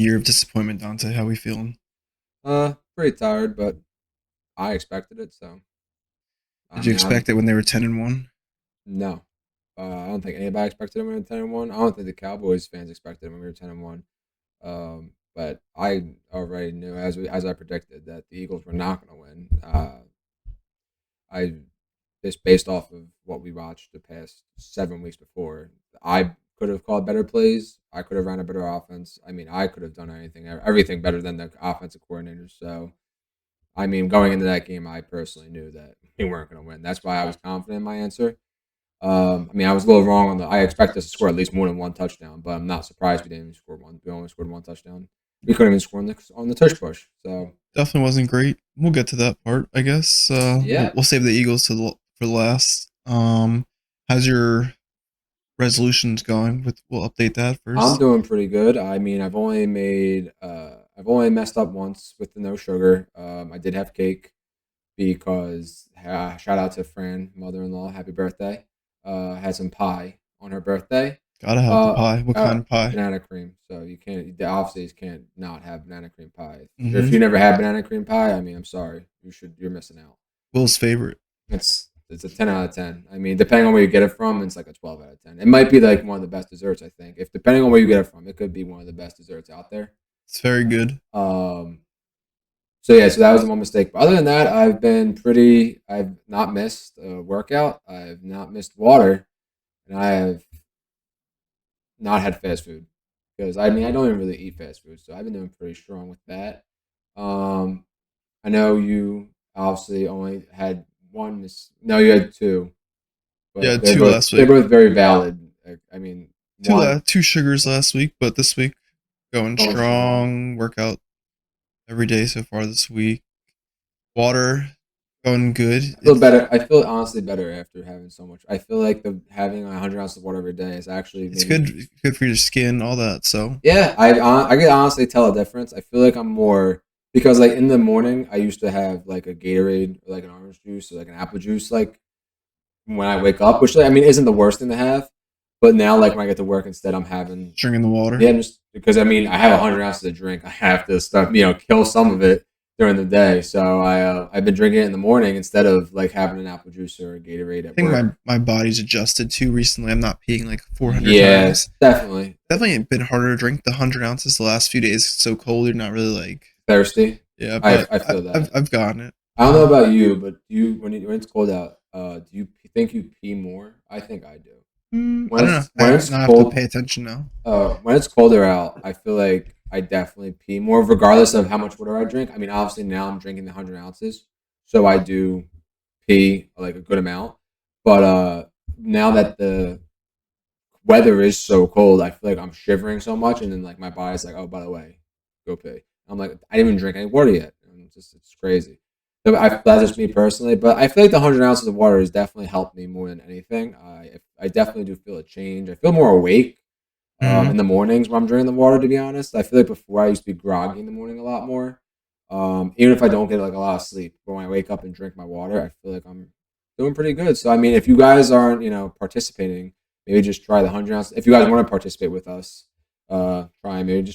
year of disappointment, Dante. How we feeling? Pretty tired, but I expected it, so I Did you mean, I'm expect it when they were 10-1? no. I don't think anybody expected him when we were 10-1. I don't think the Cowboys fans expected him when we were 10-1. But I already knew, as I predicted, that the Eagles were not going to win. I Just based off of what we watched the past 7 weeks before, I could have called better plays. I could have ran a better offense. I mean, I could have done everything better than the offensive coordinators. So I mean, going into that game, I personally knew that we weren't going to win. That's why I was confident in my answer. I mean, I was a little wrong on I expect us to score at least more than one touchdown, but I'm not surprised we didn't even score one. We only scored one touchdown. We couldn't even score on the tush push. So Definitely wasn't great. We'll get to that part, I guess. We'll, yeah, we'll save the Eagles for last. How's your resolutions going? We'll update that I'm first. doing pretty good. I mean, I've only messed up once with the no sugar. I did have cake because shout out to Fran, mother-in-law, happy birthday. Had some pie on her birthday. Gotta have the pie. What kind of pie? Banana cream. So you can't not have banana cream pie. If Mm-hmm. you never had banana cream pie, I mean, I'm sorry, you're missing out. Will's favorite. It's a 10 out of 10. I mean, depending on where you get it from, it's like a 12 out of 10. It might be like one of the best desserts. I think if depending on where you get it from, it could be one of the best desserts out there. It's very good. Um, so yeah, so that was one mistake. But other than that, I've been pretty. I've not missed a workout. I've not missed water, and I have not had fast food because I mean I don't even really eat fast food, so I've been doing pretty strong with that. Um, I know you obviously only had one. No, you had two, Yeah, but two last they're week. both very valid. I mean, one Two sugars last week, but this week going going strong. strong. Workout every day so far this week. Water going good. I feel It's better. I feel honestly better after having so much. I feel like the having 100 ounces of water every day is actually it's maybe. good for your skin, all that. So Yeah, I can honestly tell a difference. I feel like I'm more because like in the morning I used to have like a Gatorade or like an orange juice or like an apple juice like when I wake up, which like, I mean isn't the worst thing to have. But now like when I get to work instead, I'm having drinking the water. yeah, just because I mean I have 100 ounces to drink. I have to stuff kill some of it during the day. So I've been drinking it in the morning instead of like having an apple juice or a Gatorade I at think work. my body's adjusted too recently. I'm not peeing like 400 Yeah, times. definitely Definitely been harder to drink the 100 ounces the last few days. It's so cold. You're not really like thirsty. yeah, but I feel that. I've gotten it. I don't know about you, but do you when it's cold out, do you think you pee more? I think I do. I don't know. When it's Now I have to cold, pay attention now. when it's colder out, I feel like I definitely pee more, regardless of how much water I drink. I mean, obviously now I'm drinking the 100 ounces, so I do pee like a good amount. But now that the weather is so cold, I feel like I'm shivering so much, and then like my body's like, oh, by the way, go pee. I'm like, I didn't even drink any water yet. And it's crazy. So that's just me personally, but I feel like the 100 ounces of water has definitely helped me more than anything. I definitely do feel a change. I feel more awake Mm-hmm. in the mornings when I'm drinking the water. To be honest, I feel like before I used to be groggy in the morning a lot more. Even if I don't get like a lot of sleep, but when I wake up and drink my water, I feel like I'm doing pretty good. So I mean, if you guys aren't participating, maybe just try the 100 ounces. If you guys want to participate with us, try and drink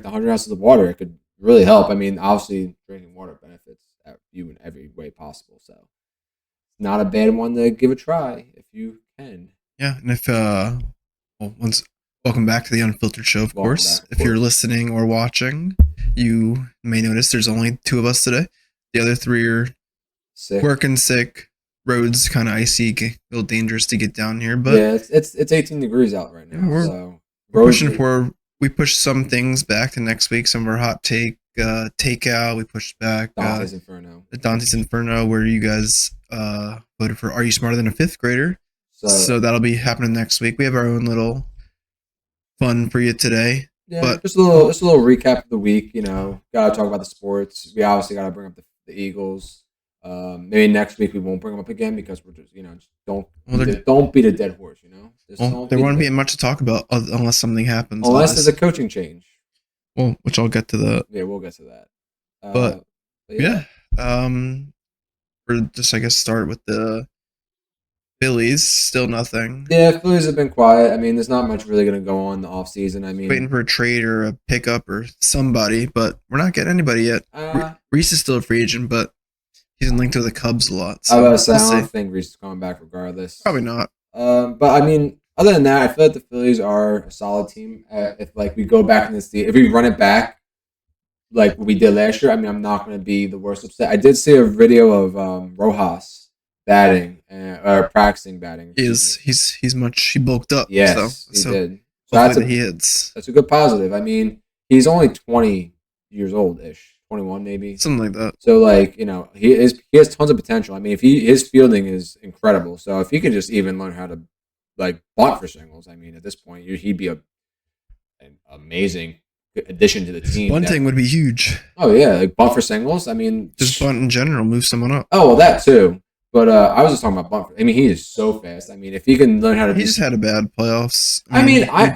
the 100 ounces of water. It could really help. I mean, obviously, drinking water benefits you in every way possible. So it's not a bad one to give a try if you can. Yeah, and if well, once welcome back to the Unfiltered Show. Of Welcome course, back, of if you're course. listening or watching, you may notice there's only two of us today. The other three are Sick. working sick. Roads kind of icy, a little dangerous to get down here, but Yeah, it's 18 degrees out right yeah, now, so we're roads pushing are for. We pushed some things back to next week. Some of our hot takeout. We pushed back Dante's Inferno. the Dante's Inferno, where you guys voted for "Are You Smarter Than a Fifth Grader?" So So that'll be happening next week. We have our own little fun for you today, yeah, but oh, just a little recap of the week. Gotta talk about the sports. We obviously gotta bring up the Eagles. Maybe next week we won't bring them up again because we're just well, there, don't beat a dead horse. Just well, don't there beat a won't dead be horse much to talk about unless something happens, unless there's a obviously. coaching change. Well, which I'll get to that. Yeah, we'll get to that. But But yeah, yeah, we're just I guess start with the Phillies, still nothing. Yeah, Phillies have been quiet. I mean, there's not much really going to go on in the offseason. I Waiting mean, for a trade or a pickup or somebody, but we're not getting anybody yet. Reese is still a free agent, but he's linked to the Cubs a lot. I So was about to say, we'll I don't see. think Reese is coming back regardless. Probably not. But I mean, other than that, I feel like the Phillies are a solid team. If like we go back in this, if we run it back like we did last year, I mean, I'm not going to be the worst upset. I did see a video of Rojas batting or practicing batting. He bulked up. Yes, he So did. So hopefully he hits that's a good positive. I mean, he's only 20 years old ish, 21 maybe. something like that. So like he has tons of potential. I mean, if his fielding is incredible. So if he could just even learn how to like bunt for singles, I mean, at this point he'd be an amazing addition to the team. Bunting would be huge. Oh yeah, like bunt for singles. I mean, just bunt in general, move someone up. Oh well, that too. But I was just talking about bunt. I mean, he is so fast. I mean, if he can learn how to, he just had a bad playoffs.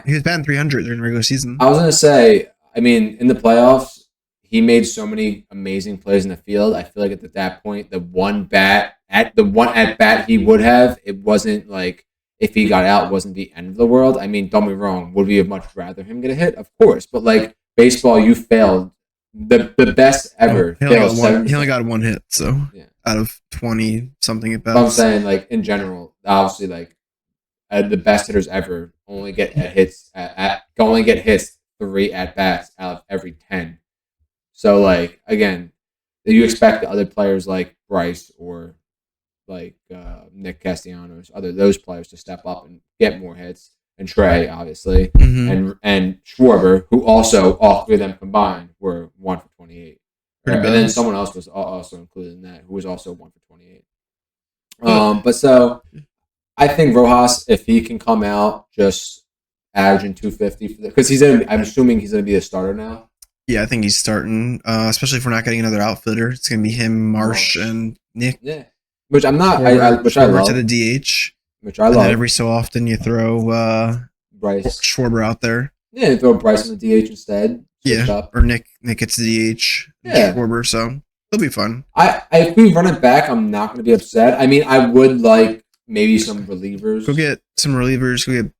He was batting 300 during the regular season. I was gonna say, I mean, in the playoffs, he made so many amazing plays in the field. I feel like at that point, the one at bat he would have, it wasn't like if he got out, it wasn't the end of the world. I mean, don't be wrong. Would we have much rather him get a hit? Of course, but like baseball, you failed. The best ever. He only got one hit, so yeah. Out of 20 something at bats. I'm saying, like in general, obviously, like the best hitters ever only get hits only get hits 3 at bats out of every 10. So like again, you expect the other players like Bryce or like Nick Castellanos, those players to step up and get more hits, and Trey obviously, and Schwarber, who also all three of them combined were 1 for 28. And then someone else was also included in that, who was also 1 for 28. But so I think Rojas, if he can come out just averaging 250, because I'm assuming he's gonna be a starter now. Yeah, I think he's starting, especially if we're not getting another outfielder. It's gonna be him, Marsh, and Nick. Yeah, which I'm not. Which I love. To the DH, which I love. And then every so often you throw Bryce Schwarber out there. Yeah, you throw Bryce on the DH instead. Yeah, or Nick gets the DH. Yeah, Schwarber, so it'll be fun. If we run it back, I'm not going to be upset. I mean, I would like maybe some relievers. Go get some relievers. Go get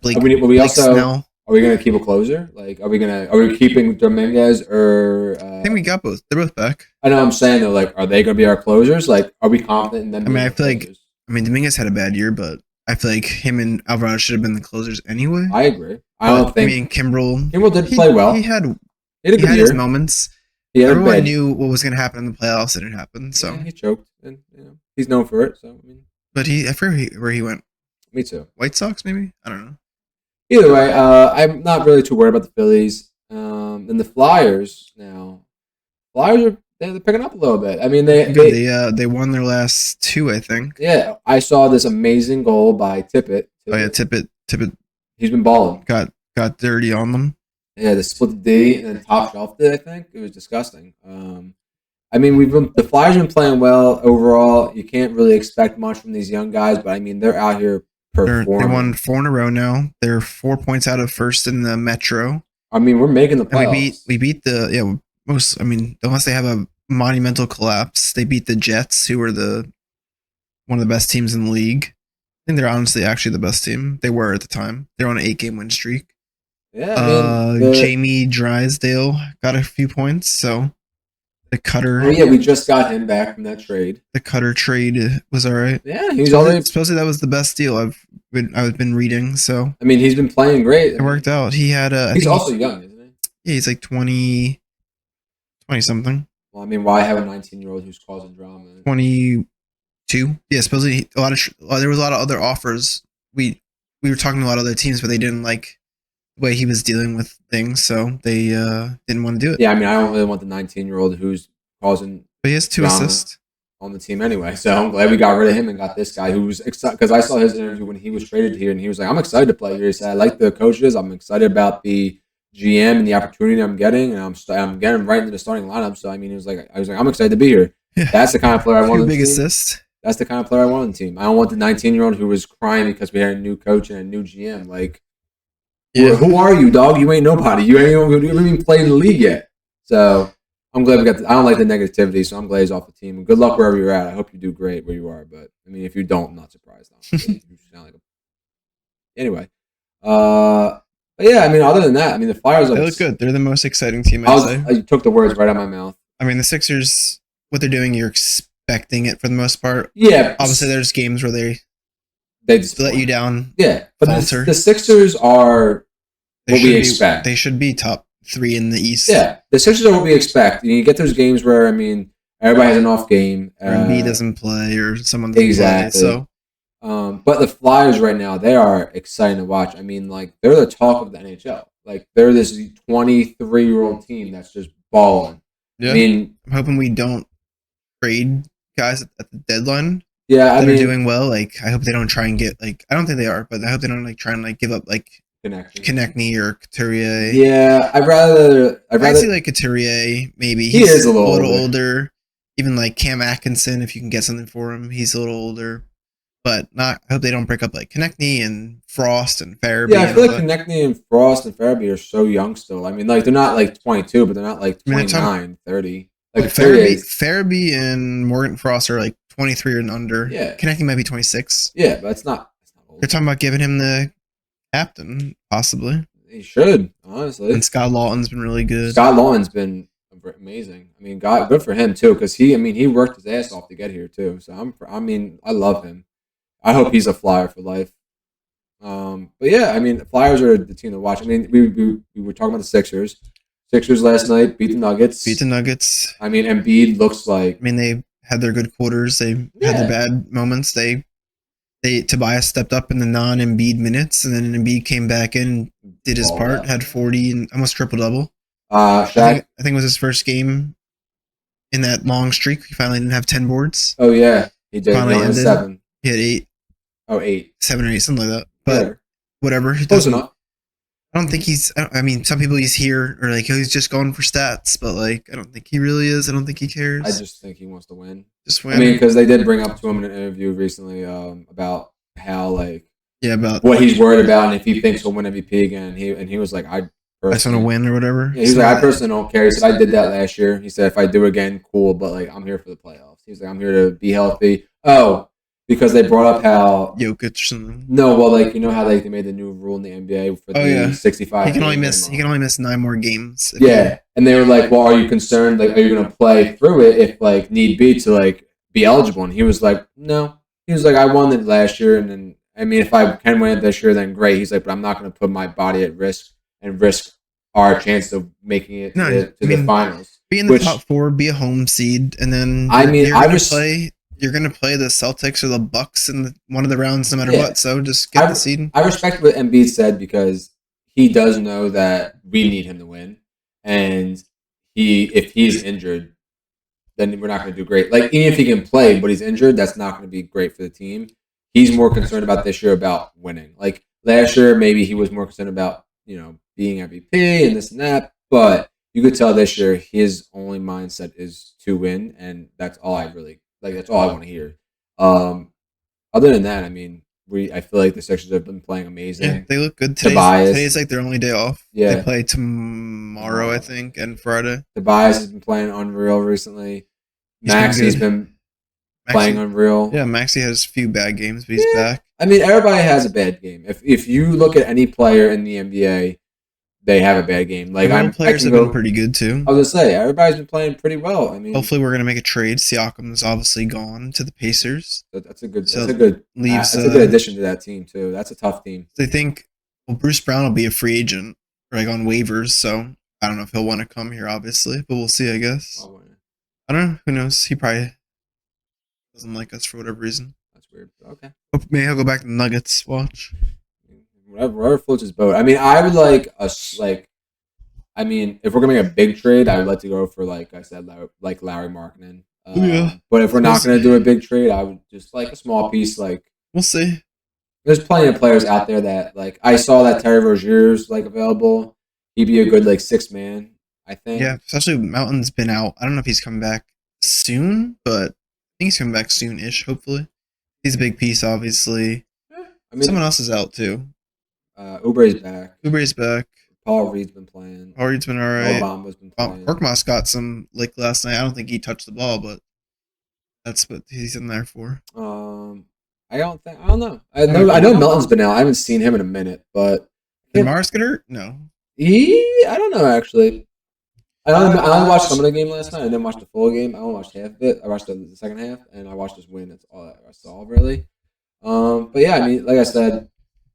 Blake. Blake Snell. Are we going to keep a closer? Like, are we keeping Dominguez or? I think we got both. They're both back. I know. I'm saying though, like, are they going to be our closers? Like, are we confident in them? I mean, I feel like. I mean, Dominguez had a bad year, but I feel like him and Alvarado should have been the closers anyway. I agree. I don't think. I mean, Kimbrel did play well. He had a good year. His moments. Everyone knew what was going to happen in the playoffs, and it happened. So he choked, and he's known for it. So I mean, but I forget where he went. Me too. White Sox, maybe. I don't know. Either way, I'm not really too worried about the Phillies. And the Flyers now. Flyers they're picking up a little bit. I mean, they won their last 2, I think. Yeah, I saw this amazing goal by Tippett. Oh yeah, Tippett. He's been balling. Got dirty on them. Yeah, they split the D and then top shelved it. I think it was disgusting. I mean, the Flyers have been playing well overall. You can't really expect much from these young guys, but I mean, they're out here performing. They won 4 in a row now. They're 4 points out of first in the Metro. I mean, we're making the playoffs. And we beat the most. I mean, unless they have a monumental collapse, they beat the Jets, who were one of the best teams in the league. I think they're honestly actually the best team. They were at the time. They're on an 8-game win streak. Yeah, Jamie Drysdale got a few points, so the Cutter. Oh yeah, we just got him back from that trade. The Cutter trade was all right. Yeah, he's already. Supposedly that was the best deal I've been reading. So I mean, he's been playing great. It worked out. He had he's also young, isn't he? Yeah, he's like 20 something. Well, I mean, why have a 19-year-old who's causing drama? 22. Yeah, supposedly there was a lot of other offers. We were talking to a lot of other teams, but they didn't like the way he was dealing with things, so they didn't want to do it. Yeah, I mean, I don't really want the 19-year-old who's causing. But he has 2 assists on the team anyway, so I'm glad we got rid of him and got this guy who was excited, because I saw his interview when he was traded here, and he was like, "I'm excited to play here." He said, "I like the coaches. I'm excited about the GM and the opportunity I'm getting, and I'm getting right into the starting lineup." So I mean, I was like, "I'm excited to be here." Yeah. That's the kind of player I want. 2 big assists. That's the kind of player I want on the team. I don't want the 19-year-old who was crying because we had a new coach and a new GM. Like, yeah. Who are you, dog? You ain't nobody. You ain't even played in the league yet. So I'm glad we got. I don't like the negativity, so I'm glad he's off the team. And good luck wherever you're at. I hope you do great where you are. But I mean, if you don't, I'm not surprised. Honestly. You sound like anyway. Uh, but yeah, I mean, other than that, I mean, the Flyers. They Like, look good. They're the most exciting team, I'd say. I took the words right out of my mouth. I mean, the Sixers, what they're doing, you're expecting it for the most part. Yeah, Obviously, there's games where they just let you down. Yeah, but falter. the Sixers are what we expect. They should be top 3 in the East. Yeah, the Sixers are what we expect. You get those games where, I mean, everybody has an off game. Or Embiid doesn't play, or someone doesn't exactly. play. So, but the Flyers right now, they are exciting to watch. I mean, like, they're the talk of the NHL. Like, they're this 23-year-old team that's just balling. Yeah. I mean, I'm hoping we don't trade guys at the deadline. Yeah, I mean, they're doing well. Like, I hope they don't try and get like. I don't think they are, but I hope they don't like try and like give up like Konechny or Couturier. Yeah, I'd rather see like Couturier. Maybe he is a little older. Even like Cam Atkinson, if you can get something for him, he's a little older. But not. I hope they don't break up like Konechny and Frost and Farabee. Yeah, I feel like Konechny and Frost and Farabee are so young still. I mean, like they're not like 22, but they're not like 29, 30. Like Farabee and Morgan Frost are like 23 and under. Yeah, Konechny might be 26. Yeah, but it's not old. They're talking about giving him the captain, possibly. He should, honestly. And Scott Lawton's been really good. Scott Lawton's been amazing. I mean, good for him too, because he worked his ass off to get here too. So I love him. I hope he's a Flyer for life. But yeah, I mean, the Flyers are the team to watch. I mean, we were talking about the Sixers. Sixers last night beat the Nuggets. I mean, Embiid looks like. I mean, they had their good quarters. They had their bad moments. Tobias stepped up in the non-Embiid minutes, and then Embiid came back in, did his part, had 40 and almost triple-double. I think it was his first game in that long streak. He finally didn't have 10 boards. Oh, yeah. He did. Finally ended. 7. He had 8. Oh, 8. 7 or 8, something like that. But whatever. Close enough. I don't think he's. I mean, some people he's here or like he's just going for stats, but like I don't think he really is. I don't think he cares. I just think he wants to win. Just win. I mean, because they did bring up to him in an interview recently about how about what he's worried about and if he thinks he'll win MVP again. And he was like, I just want to win or whatever. Yeah, he's like, I personally don't care. He said, I did that last year. He said, if I do it again, cool, but like I'm here for the playoffs. He's like, I'm here to be healthy. Oh. Because they brought up how Jokic or something. No, well, like you know how like they made the new rule in the NBA for the 65. He can only miss 9 more games. Yeah, and they were like, "Well, are you concerned? Like, are you going to play through it if like need be to like be eligible?" And he was like, "No." He was like, "I won it last year, and then I mean, if I can win it this year, then great." He's like, "But I'm not going to put my body at risk and risk our chance of making it to the finals." Be in the top 4, be a home seed, and then you're going to play the Celtics or the Bucks in one of the rounds no matter what, so just get the seed. I respect what Embiid said because he does know that we need him to win. And if he's injured, then we're not going to do great. Like, even if he can play, but he's injured, that's not going to be great for the team. He's more concerned about this year about winning. Like, last year, maybe he was more concerned about, being MVP and this and that, but you could tell this year his only mindset is to win, and that's all that's all I want to hear. Other than that, I mean, I feel like the Sixers have been playing amazing. Yeah, they look good. Today's like their only day off. Yeah. They play tomorrow, I think, and Friday. Tobias has been playing unreal recently. Maxey's been playing unreal. Yeah, Maxey has a few bad games, but he's back. I mean, everybody has a bad game. If you look at any player in the NBA, they have a bad game. Like players have been pretty good too. I was gonna say everybody's been playing pretty well. I mean, hopefully we're gonna make a trade. Siakam is obviously gone to the Pacers. That's a good addition to that team too. That's a tough team. They think Bruce Brown will be a free agent, like on waivers. So I don't know if he'll want to come here, obviously, but we'll see. I guess. I don't know. Who knows? He probably doesn't like us for whatever reason. That's weird. Okay. Maybe he'll go back to the Nuggets. Watch. Whatever floats his boat. I mean, I would like I mean, if we're gonna make a big trade, I would like to go for like I said, like Larry Markkinen. But if we're not gonna do a big trade, I would just like a small piece. Like we'll see. There's plenty of players out there that like I saw that Terry Rozier's like available. He'd be a good like 6 man, I think. Yeah, especially Mountain's been out. I don't know if he's coming back soon, but I think he's coming back soon-ish. Hopefully, he's a big piece. Obviously, I mean, someone else is out too. Oubre's back. Paul Reed's been playing. Reed's been all right. Obama's been playing. Korkmaz got some lick last night. I don't think he touched the ball, but that's what he's in there for. I don't know. I know Melton's been out. I haven't seen him in a minute, but did Mars get hurt? No. I don't know actually. I only watched some of the game last night. I didn't watch the full game. I only watched half of it. I watched the second half, and I watched us win. That's all I saw really. But yeah, I mean, like I said,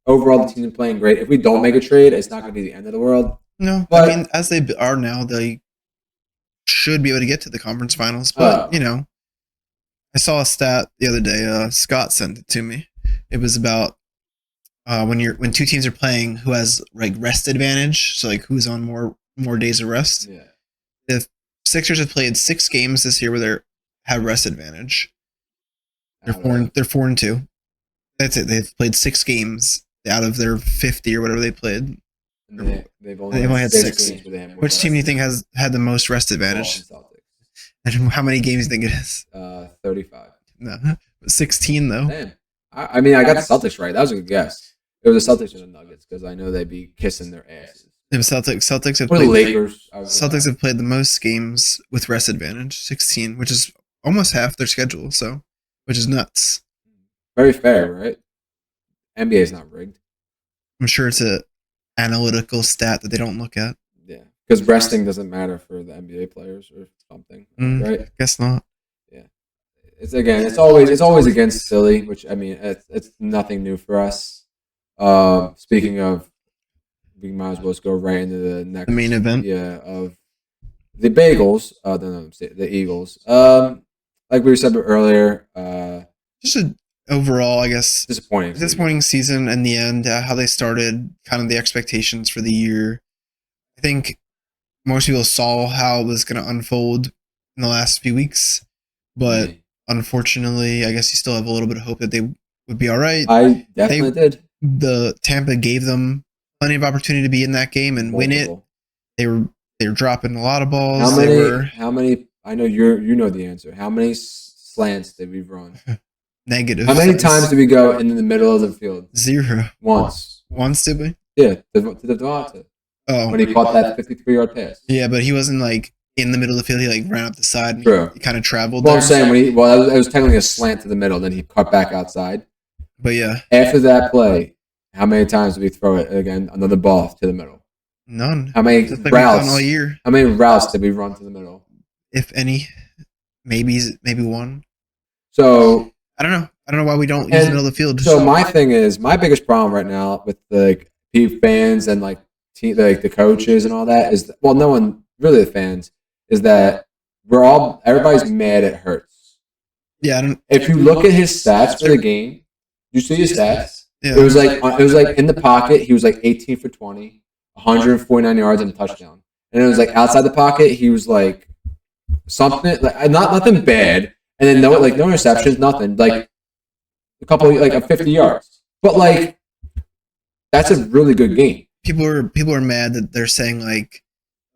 overall the team's playing great. If we don't make a trade, it's not going to be the end of the world. No, but I mean, as they are now, they should be able to get to the conference finals. But I saw a stat the other day. Scott sent it to me. It was about when two teams are playing, who has like rest advantage. So like who's on more days of rest. Yeah. The Sixers have played 6 games this year where they have rest advantage. They're 4-2. That's it. They've played 6 games out of their 50 or whatever they played. They've only had 6 games. Which team do you think has had the most rest advantage? And how many games do you think it is? 35. No, 16 though. Damn. I mean, I got the Celtics right. That was a good guess. It was the Celtics and the Nuggets because I know they'd be kissing their asses. The Celtics have played. Lakers. Celtics have played the most games with rest advantage, 16, which is almost half their schedule. So, which is nuts. Very fair, right? NBA is not rigged. I'm sure it's a analytical stat that they don't look at. Yeah, because resting doesn't matter for the NBA players or something, right? Guess not. Yeah, it's always against Philly, which I mean, it's nothing new for us. Speaking of. We might as well just go right into the next main event. Yeah, of the Bagels. The Eagles. Like we said earlier, just an overall, I guess, disappointing season in the end. How they started, kind of the expectations for the year. I think most people saw how it was going to unfold in the last few weeks, but unfortunately, I guess you still have a little bit of hope that they would be all right. I definitely did. The Tampa gave them plenty of opportunity to be in that game and win it. They were dropping a lot of balls. How many? I know you know the answer. How many slants did we run? Negative. How many times did we go in the middle of the field? 0. Once did we? Yeah, to the Devonta. Oh, when he caught that 53-yard pass. Yeah, but he wasn't like in the middle of the field. He like ran up the side and he kind of traveled. Well, I'm saying it was technically a slant to the middle, then he cut back outside. But yeah, after that play. How many times did we throw it again? Another ball to the middle. None. How many routes all year? How many routes did we run to the middle? If any, maybe 1. So I don't know why we don't use the middle of the field. So my thing is, my biggest problem right now with the fans and the coaches and all that is no one really the fans is that everybody's mad at Hurts. Yeah. If you look at his stats for the game, you see his stats. Yeah. It was like in the pocket, he was like 18 for 20, 149 yards and a touchdown. And it was like outside the pocket, he was like something like nothing bad, and then no interceptions, nothing like a couple like 50 yards. But like that's a really good game. People are mad that they're saying like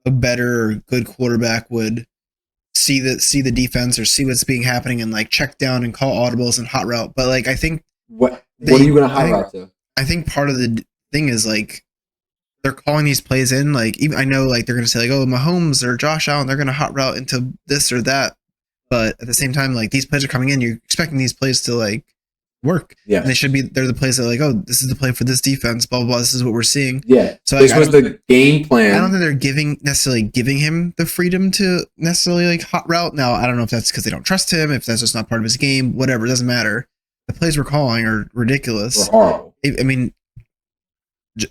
a better or good quarterback would see the defense or see what's being happening and like check down and call audibles and hot route. But like I think what are you going to hot route to? I think part of the thing is like they're calling these plays in. Like even I know like they're going to say like, oh, Mahomes or Josh Allen, they're going to hot route into this or that. But at the same time, like these plays are coming in, you're expecting these plays to like work. Yeah, and they're the plays that are like, oh, this is the play for this defense. Blah blah blah. This is what we're seeing. Yeah. So this was the game plan. I don't think they're necessarily giving him the freedom to necessarily like hot route. Now I don't know if that's because they don't trust him, if that's just not part of his game. Whatever, it doesn't matter. The plays we're calling are ridiculous. They're horrible. I mean,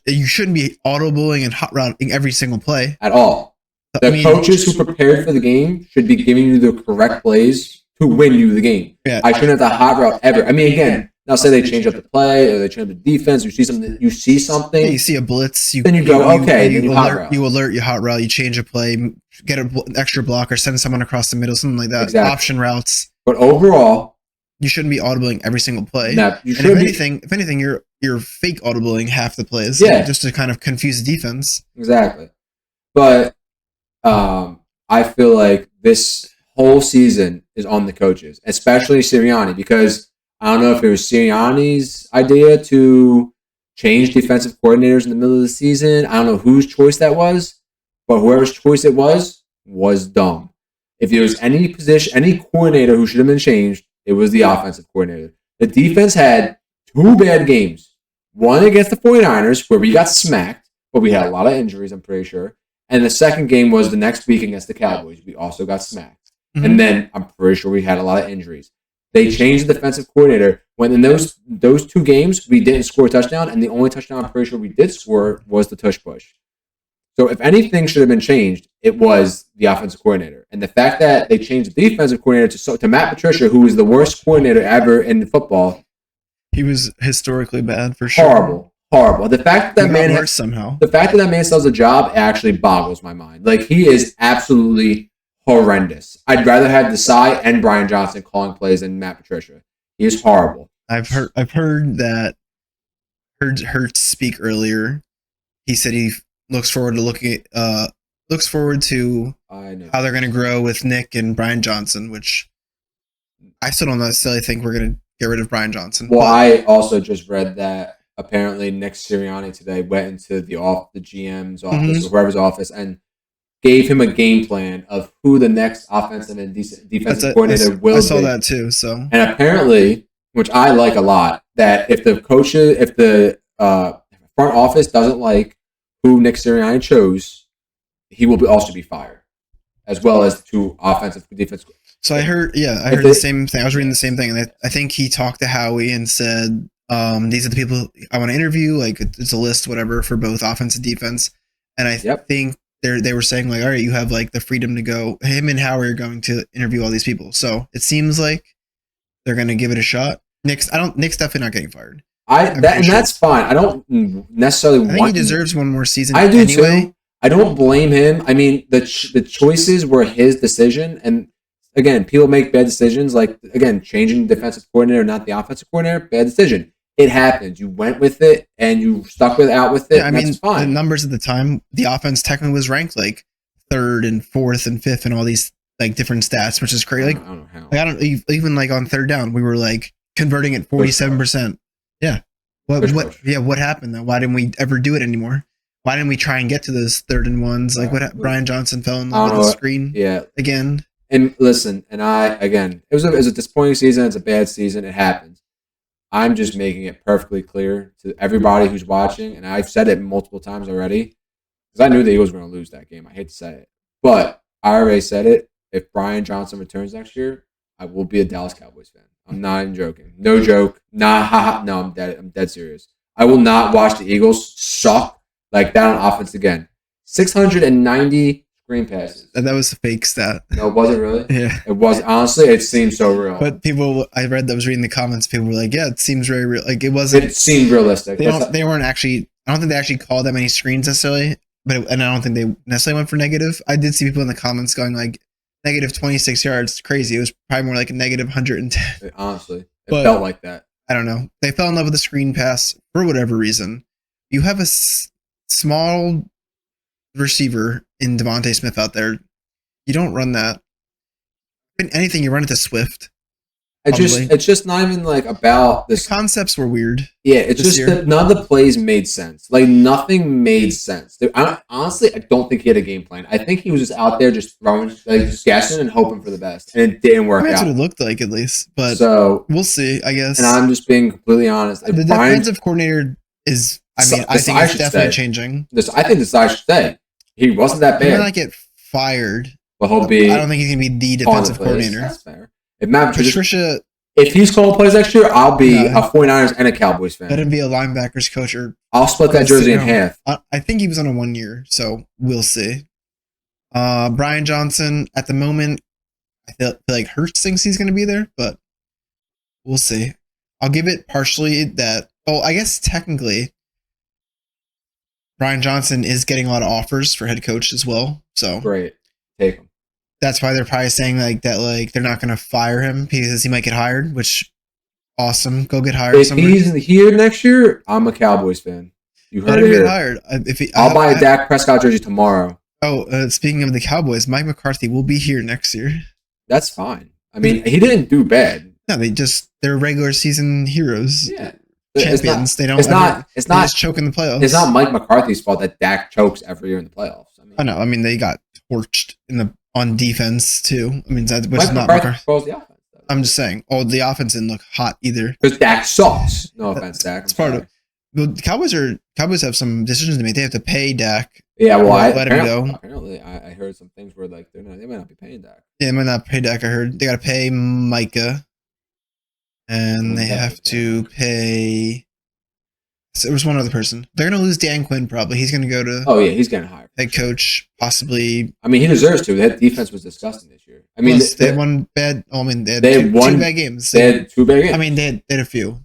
you shouldn't be audibling and hot routing every single play at all. The coaches who prepared for the game should be giving you the correct plays to win you the game. Yeah. I shouldn't have to hot route ever. I mean, again, now say they change up the play or they change up the defense. You see something. Yeah, you see a blitz. Then you go, okay. You alert. You hot route. You change a play. Get an extra block or send someone across the middle. Something like that. Exactly. Option routes. But overall, you shouldn't be audibling every single play. No, if anything, you're fake audibling half the plays. Yeah. Just to kind of confuse the defense. Exactly. But I feel like this whole season is on the coaches, especially Sirianni, because I don't know if it was Sirianni's idea to changed defensive coordinators in the middle of the season. I don't know whose choice that was, but whoever's choice it was dumb. If there was any position, any coordinator who should have been changed, it was the offensive coordinator. The defense had 2 bad games. One against the 49ers, where we got smacked, but we had a lot of injuries, I'm pretty sure. And the second game was the next week against the Cowboys. We also got smacked. Mm-hmm. And then I'm pretty sure we had a lot of injuries. They changed the defensive coordinator. When in those 2 games, we didn't score a touchdown, and the only touchdown I'm pretty sure we did score was the tush push. So if anything should have been changed, it was the offensive coordinator. And the fact that they changed the defensive coordinator to Matt Patricia, who was the worst coordinator ever in football. He was historically bad for sure. Horrible. The fact that the fact that man still has a job actually boggles my mind. Like, he is absolutely horrendous. I'd rather have Desai and Brian Johnson calling plays than Matt Patricia. He is horrible. I've heard that Hurts speak earlier. He said he looks forward to how they're going to grow with Nick and Brian Johnson, which I still don't necessarily think we're going to get rid of Brian Johnson. Well, I also just read that apparently Nick Sirianni today went into the GM's office or whoever's office and gave him a game plan of who the next offensive and defensive coordinator will be. I saw that too. So, and apparently, which I like a lot, that if the front office doesn't like who Nick Sirianni chose, he will also be fired, as well as 2 offensive defense. So I heard the same thing. I was reading the same thing, and I think he talked to Howie and said, "These are the people I want to interview. Like, it's a list, whatever, for both offense and defense." And I think they were saying, like, all right, you have like the freedom to go. Him and Howie are going to interview all these people, so it seems like they're going to give it a shot. Nick's definitely not getting fired. That's fine. I don't necessarily. I think he deserves one more season. I do anyway. Too. I don't blame him. I mean, the choices were his decision, and again, people make bad decisions. Like, again, changing the defensive coordinator, not the offensive coordinator, bad decision. It happens. You went with it, and you stuck out with it. Yeah, that's fine. The numbers at the time, the offense technically was ranked like 3rd and 4th and 5th and all these like different stats, which is crazy. I don't know how. I don't even like on 3rd down, we were like converting at 47%. Yeah. What happened though? Why didn't we ever do it anymore? Why didn't we try and get to those 3rd and 1s? Like Brian Johnson fell in love with the screen. Yeah. Again. And listen, it was a disappointing season. It's a bad season. It happens. I'm just making it perfectly clear to everybody who's watching, and I've said it multiple times already, because I knew the Eagles were going to lose that game. I hate to say it. But I already said it. If Brian Johnson returns next year, I will be a Dallas Cowboys fan. I'm not even joking. No joke. Nah, haha. No, I'm dead serious. I will not watch the Eagles suck like that on offense again. 690 screen passes. And that was a fake stat. No, was it really? Yeah. It was. Honestly, it seemed so real. But I reading the comments, people were like, yeah, it seems very real. Like, it wasn't. It seemed realistic. They weren't actually, I don't think they actually called that many screens necessarily, and I don't think they necessarily went for negative. I did see people in the comments going like, negative 26 yards, crazy. It was probably more like a negative 110. Honestly, it felt like that. I don't know. They fell in love with the screen pass for whatever reason. You have a small receiver in Devontae Smith out there. You don't run that. Anything, you run it to Swift. It's just not even like about this. The concepts were weird. Yeah, it's just that none of the plays made sense. Like, nothing made sense. Honestly, I don't think he had a game plan. I think he was just out there just throwing, like, just guessing and hoping for the best, and it didn't work out. That's what it looked like, at least. But so we'll see, I guess. And I'm just being completely honest. The defensive coordinator is. I think it's definitely changing. I think Desai should stay. He wasn't that bad. He might not get fired. But he'll be. I don't think he's gonna be the defensive coordinator. That's fair. If Matt Patricia, if he's calling plays next year, I'll be a 49ers and a Cowboys fan. Let him be a linebackers coach, or I'll split that jersey in half. I think he was on a 1 year, so we'll see. Brian Johnson, at the moment, I feel like Hurts thinks he's going to be there, but we'll see. I'll give it partially that. Oh, I guess technically, Brian Johnson is getting a lot of offers for head coach as well. So great, take him. That's why they're probably saying like that, like they're not going to fire him because he might get hired. Which, awesome, go get hired. If he's here next year, I'm a Cowboys fan. You heard it here. Get hired. I'll buy a Dak Prescott jersey tomorrow. Oh, speaking of the Cowboys, Mike McCarthy will be here next year. That's fine. I mean, he didn't do bad. No, they're regular season heroes. Yeah, champions. They don't. It's not. They just choke in the playoffs. It's not Mike McCarthy's fault that Dak chokes every year in the playoffs. I mean, I know. I mean, they got torched on defense too. I mean, which Mike is not McCarthy controls the offense. Though. I'm just saying. Oh, the offense didn't look hot either. Because Dak sucks. No offense, Dak. It's part of. The Cowboys have some decisions to make. They have to pay Dak. Yeah, well, let him go. Apparently, I heard some things where like they might not be paying Dak. Yeah, they might not pay Dak. I heard they got to pay Micah, and they have to pay. So there was one other person. They're gonna lose Dan Quinn probably. He's gonna go to. Oh yeah, he's getting hired. Head coach, possibly. I mean, he deserves to. That defense was disgusting this year. I mean, they had one bad. Oh, I mean, they had two bad games. They had 2 bad games. I mean, they had a few,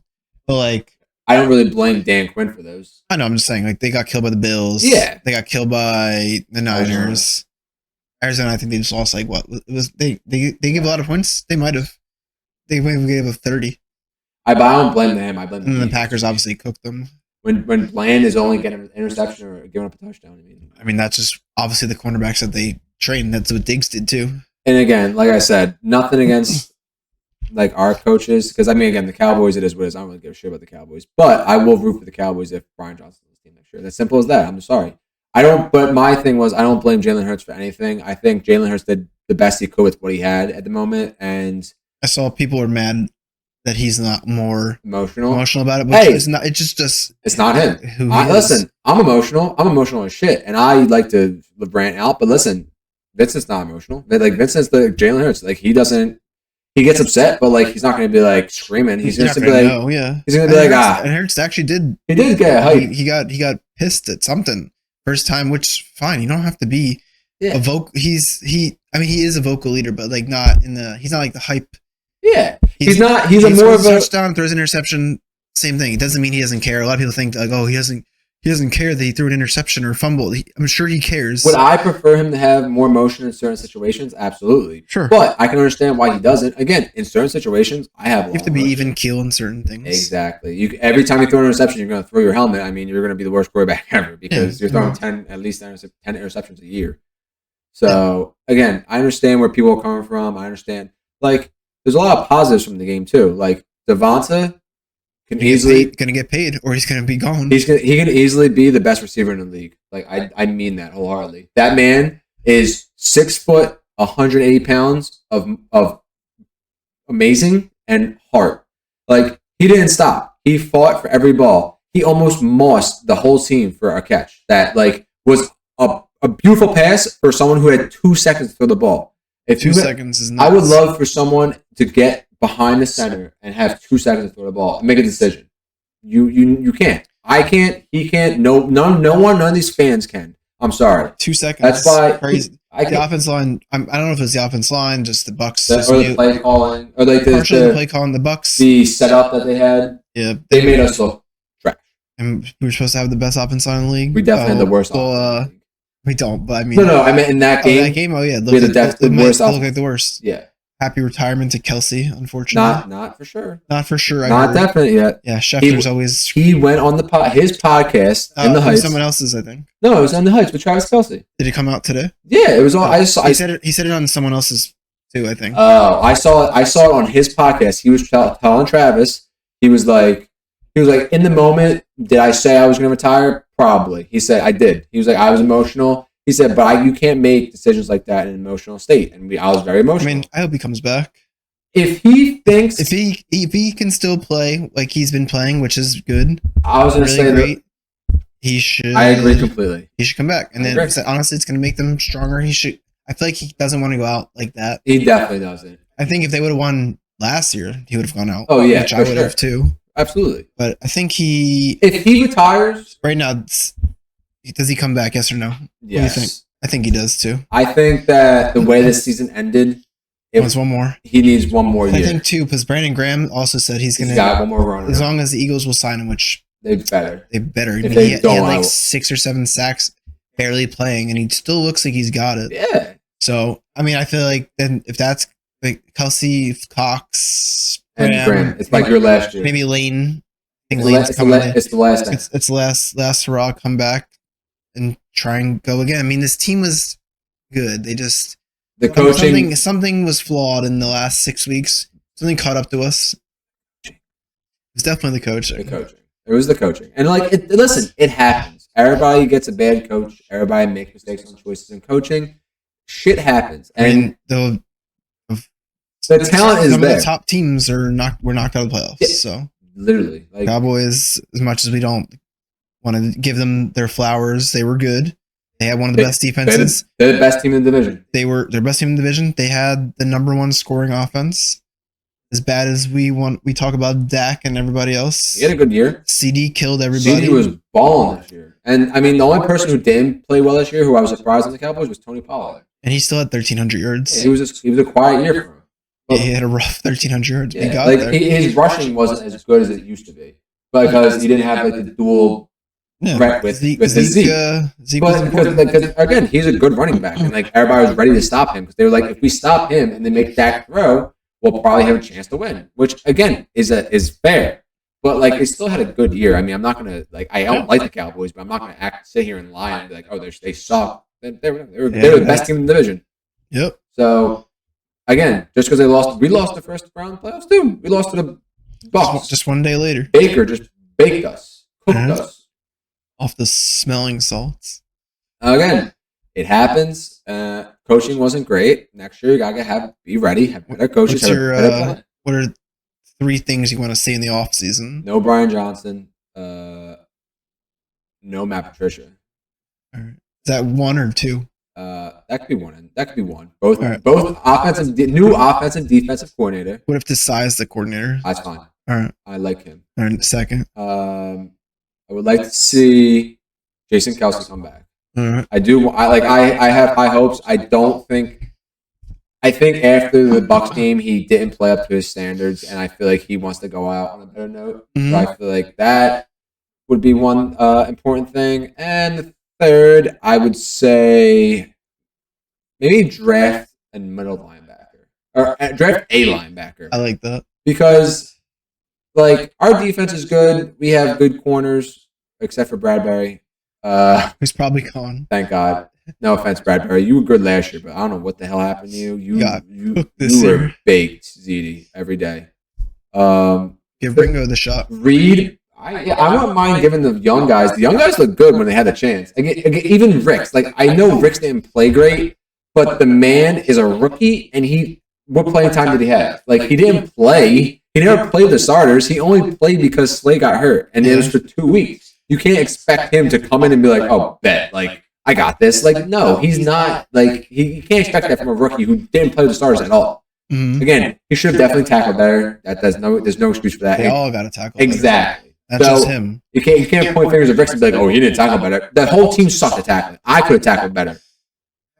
but like. I don't really blame Dan Quinn for those. I know. I'm just saying, like they got killed by the Bills. Yeah, they got killed by the Niners. Arizona, I think they just lost like what it was. They gave a lot of points. They might have. They might have gave a 30. I don't blame them. I blame. And the Packers obviously cooked them. When Bland is only getting an interception or giving up a touchdown. I mean that's just obviously the cornerbacks that they trained. That's what Diggs did too. And again, like I said, nothing against. Like our coaches, because I mean, again, the Cowboys, it is what it is. I don't really give a shit about the Cowboys, but I will root for the Cowboys if Brian Johnson's on the team next year. That's simple as that. I'm sorry. I don't. But my thing was, I don't blame Jalen Hurts for anything. I think Jalen Hurts did the best he could with what he had at the moment, and I saw people were mad that he's not more emotional about it. But hey, it's not. It's just it's not him. Listen, I'm emotional. I'm emotional as shit, and I like to rant out. But listen, Vincent's not emotional. Like Vincent's the Jalen Hurts. Like he doesn't. He gets upset, but like he's not going to be like screaming. He's just going to be like, know, yeah. He's going to be like, And Hurts actually did. He did get hype. He got pissed at something first time, which fine. You don't have to be a vocal. I mean, he is a vocal leader, but like not in the. He's not like the hype. Yeah, he's not. He's a more of a touchdown, throws an interception. Same thing. It doesn't mean he doesn't care. A lot of people think like, oh, he doesn't care that he threw an interception or fumbled. I'm sure he cares. Would I prefer him to have more emotion in certain situations? Absolutely. Sure. But I can understand why he doesn't. Again, in certain situations, I have. You have to be even keel in certain things. Exactly. Every time you throw an interception, you're going to throw your helmet. I mean, you're going to be the worst quarterback ever because you're throwing at least 10 interceptions a year. So again, I understand where people are coming from. I understand. Like, there's a lot of positives from the game too. Like Devonta. Can easily going to get paid, or he's going to be gone. He can easily be the best receiver in the league. Like I mean that wholeheartedly. That man is 6 foot, 180 pounds of amazing and heart. Like he didn't stop. He fought for every ball. He almost mossed the whole team for a catch that like was a beautiful pass for someone who had 2 seconds to throw the ball. If 2 seconds is nuts. I would love for someone to get behind the center and have 2 seconds to throw the ball and make a decision. You can't. I can't. He can't. No one. None of these fans can. I'm sorry. 2 seconds. That's why crazy. The offense line. I don't know if it's the offense line, just the Bucks, or the play calling, or like the play calling. The Bucks. The setup that they had. Yeah, they made us look trash. And we were supposed to have the best offense line in the league. We definitely had the worst. We don't, but I mean, no. I mean, in that game. That game. Oh yeah, we had the worst. Look like the worst. Yeah. Happy retirement to Kelsey, unfortunately. Not for sure. Not for sure. Not definite yet. Yeah, Schefter's always. He went on his podcast in the Heights. Someone else's, I think. No, it was in the Heights with Travis Kelsey. Did it come out today? Yeah, it was on. He said it on someone else's too, I think. Oh, I saw it on his podcast. He was telling Travis. He was like, in the moment, did I say I was going to retire? Probably. He said I did. He was like, I was emotional. He said, but you can't make decisions like that in an emotional state, and I was very emotional. I mean, I hope he comes back. If he thinks if he can still play like he's been playing, which is good, I was going to say great. He should. I agree completely. He should come back, and then honestly, it's going to make them stronger. He should. I feel like he doesn't want to go out like that. He definitely doesn't. I think if they would have won last year, he would have gone out. Oh yeah, which I would have too. Absolutely. But I think if he retires right now, does he come back? Yes or no? Yes. What do you think? I think he does too. I think that the way this season ended, it was one more. He needs one more year. I think too, because Brandon Graham also said he's going to got one more run. As long as the Eagles will sign him, which they better. I mean, he had like 6 or 7 sacks, barely playing, and he still looks like he's got it. Yeah. So I mean, I feel like then if that's like Kelsey, Cox, Graham, it's like your last year. Maybe Lane. I think it's the last. It's the last hurrah. Come back and try and go again. I mean, this team was good. They just the coaching something was flawed in the last 6 weeks. Something caught up to us. It's definitely the coaching. The coaching. It was the coaching. And like, listen, it happens. Everybody gets a bad coach. Everybody makes mistakes on choices in coaching. Shit happens. And the talent is some there. of the top teams were knocked out of the playoffs. Yeah. So literally, like Cowboys, as much as we don't want to give them their flowers, they were good. They had one of the best defenses. They're the best team in the division. They were their best team in the division. They had the number one scoring offense. As bad as we talk about Dak and everybody else. He had a good year. CD killed everybody. CD was balling this year. And I mean, the only person who didn't play well this year, who I was surprised on the Cowboys, was Tony Pollard. And he still had 1,300 yards. Yeah, he was a quiet year for him. But, he had a rough 1,300 yards. Yeah, he got there. His rushing wasn't as good as it used to be because he didn't have like the dual threat with Zeke. But because again, he's a good running back, and like everybody was ready to stop him because they were like, if we stop him and they make Dak throw, we'll probably have a chance to win, which again is fair. But like, they still had a good year. I mean, I'm not gonna like, I don't like the Cowboys, but I'm not gonna sit here and lie and be like, oh, they suck. They were the best team in the division. Yep. So again, just because we lost the first round playoffs too. We lost to the Bucs. Just one day later. Baker just baked us, cooked us off the smelling salts. Again, it happens. Coaching wasn't great. Next year, you gotta be ready. Have better coaches. What are 3 things you want to see in the off season? No Brian Johnson. No Matt Patricia. All right. Is that 1 or 2? That could be one. That could be one. Both new offensive defensive coordinator. What if Desai's the coordinator? That's fine. All right. I like him. All right. Second. I would like to see Jason Kelce come back. All right. I have high hopes. I think after the Bucs game, he didn't play up to his standards, and I feel like he wants to go out on a better note. Mm-hmm. So I feel like that would be one important thing. And the third, I would say maybe draft a middle linebacker or draft a linebacker. I like that because like our defense is good. We have good corners, except for Bradbury. Who's probably gone. Thank God. No offense, Bradbury. You were good last year, but I don't know what the hell happened to you. You were baked, ZD, every day. Give Ringo the shot. Reed. I wouldn't mind giving the young guys. The young guys look good when they had the chance. Even Ricks. Like, I know Ricks didn't play great, but the man is a rookie, and what playing time did he have? Like, he didn't play. He never played the starters. He only played because Slay got hurt, and it was for 2 weeks. You can't expect him to come in and be like, oh, bet. Like, I got this. Like, no, he's not. Like, you can't expect that from a rookie who didn't play the starters at all. Mm-hmm. Again, he should have definitely tackled better. There's no excuse for that. They all got to tackle. Exactly. That's just him. You can't point fingers at Ricks and be like, oh, he didn't tackle better. The whole team sucked at tackling. I could have tackled better.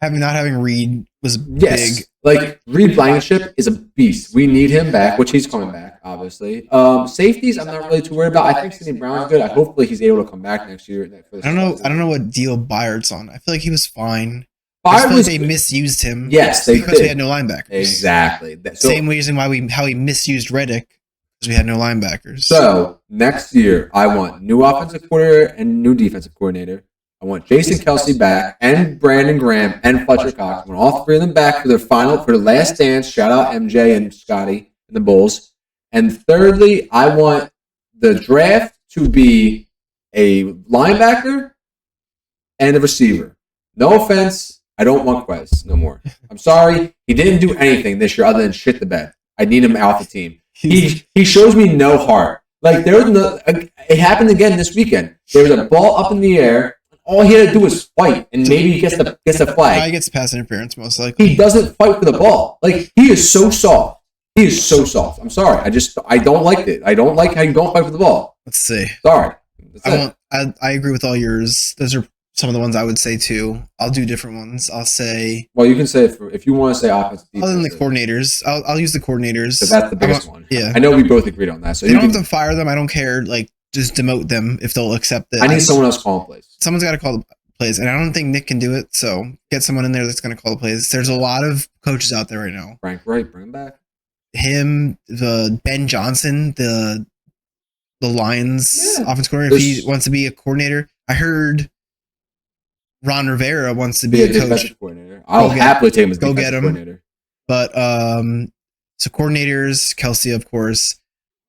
Not having Reed was big. Like, Reed Blankenship is a beast. We need him back, which he's coming back, obviously. Safeties, I'm not really too worried about. I think Sidney Brown's good. Hopefully he's able to come back next year. I don't know what deal Byard's on. I feel like he was fine. They misused him. Yes, because we had no linebackers. Exactly. Same reason how we misused Reddick, because we had no linebackers. So next year, I want new offensive coordinator and new defensive coordinator. I want Jason Kelce back and Brandon Graham and Fletcher Cox. I want all 3 of them back for their last dance. Shout out MJ and Scotty and the Bulls. And thirdly, I want the draft to be a linebacker and a receiver. No offense, I don't want Quez no more. I'm sorry, he didn't do anything this year other than shit the bed. I need him out the team. He shows me no heart. Like, it happened again this weekend. There was a ball up in the air. All he had to do was fight, and maybe he gets the flag. He gets pass interference most likely. He doesn't fight for the ball. Like, he is so soft. He is so soft. I'm sorry. I don't like it. I don't like how you don't fight for the ball. Let's see. Sorry. I agree with all yours. Those are some of the ones I would say too. I'll do different ones. I'll say. Well, you can say if you want to say offense. Other than the coordinators, I'll use the coordinators. So that's the biggest one. Yeah. I know we both agreed on that. So you don't have to fire them. I don't care. Like, just demote them if they'll accept it. I need someone else calling plays. Someone's got to call the plays, and I don't think Nick can do it. So get someone in there that's going to call the plays. There's a lot of coaches out there right now. Frank Wright, bring him back. The Ben Johnson, the Lions offense coordinator. If he wants to be a coordinator, I heard Ron Rivera wants to be a coach. Coordinator. I'll happily take him as defensive coordinator. But so coordinators, Kelce, of course.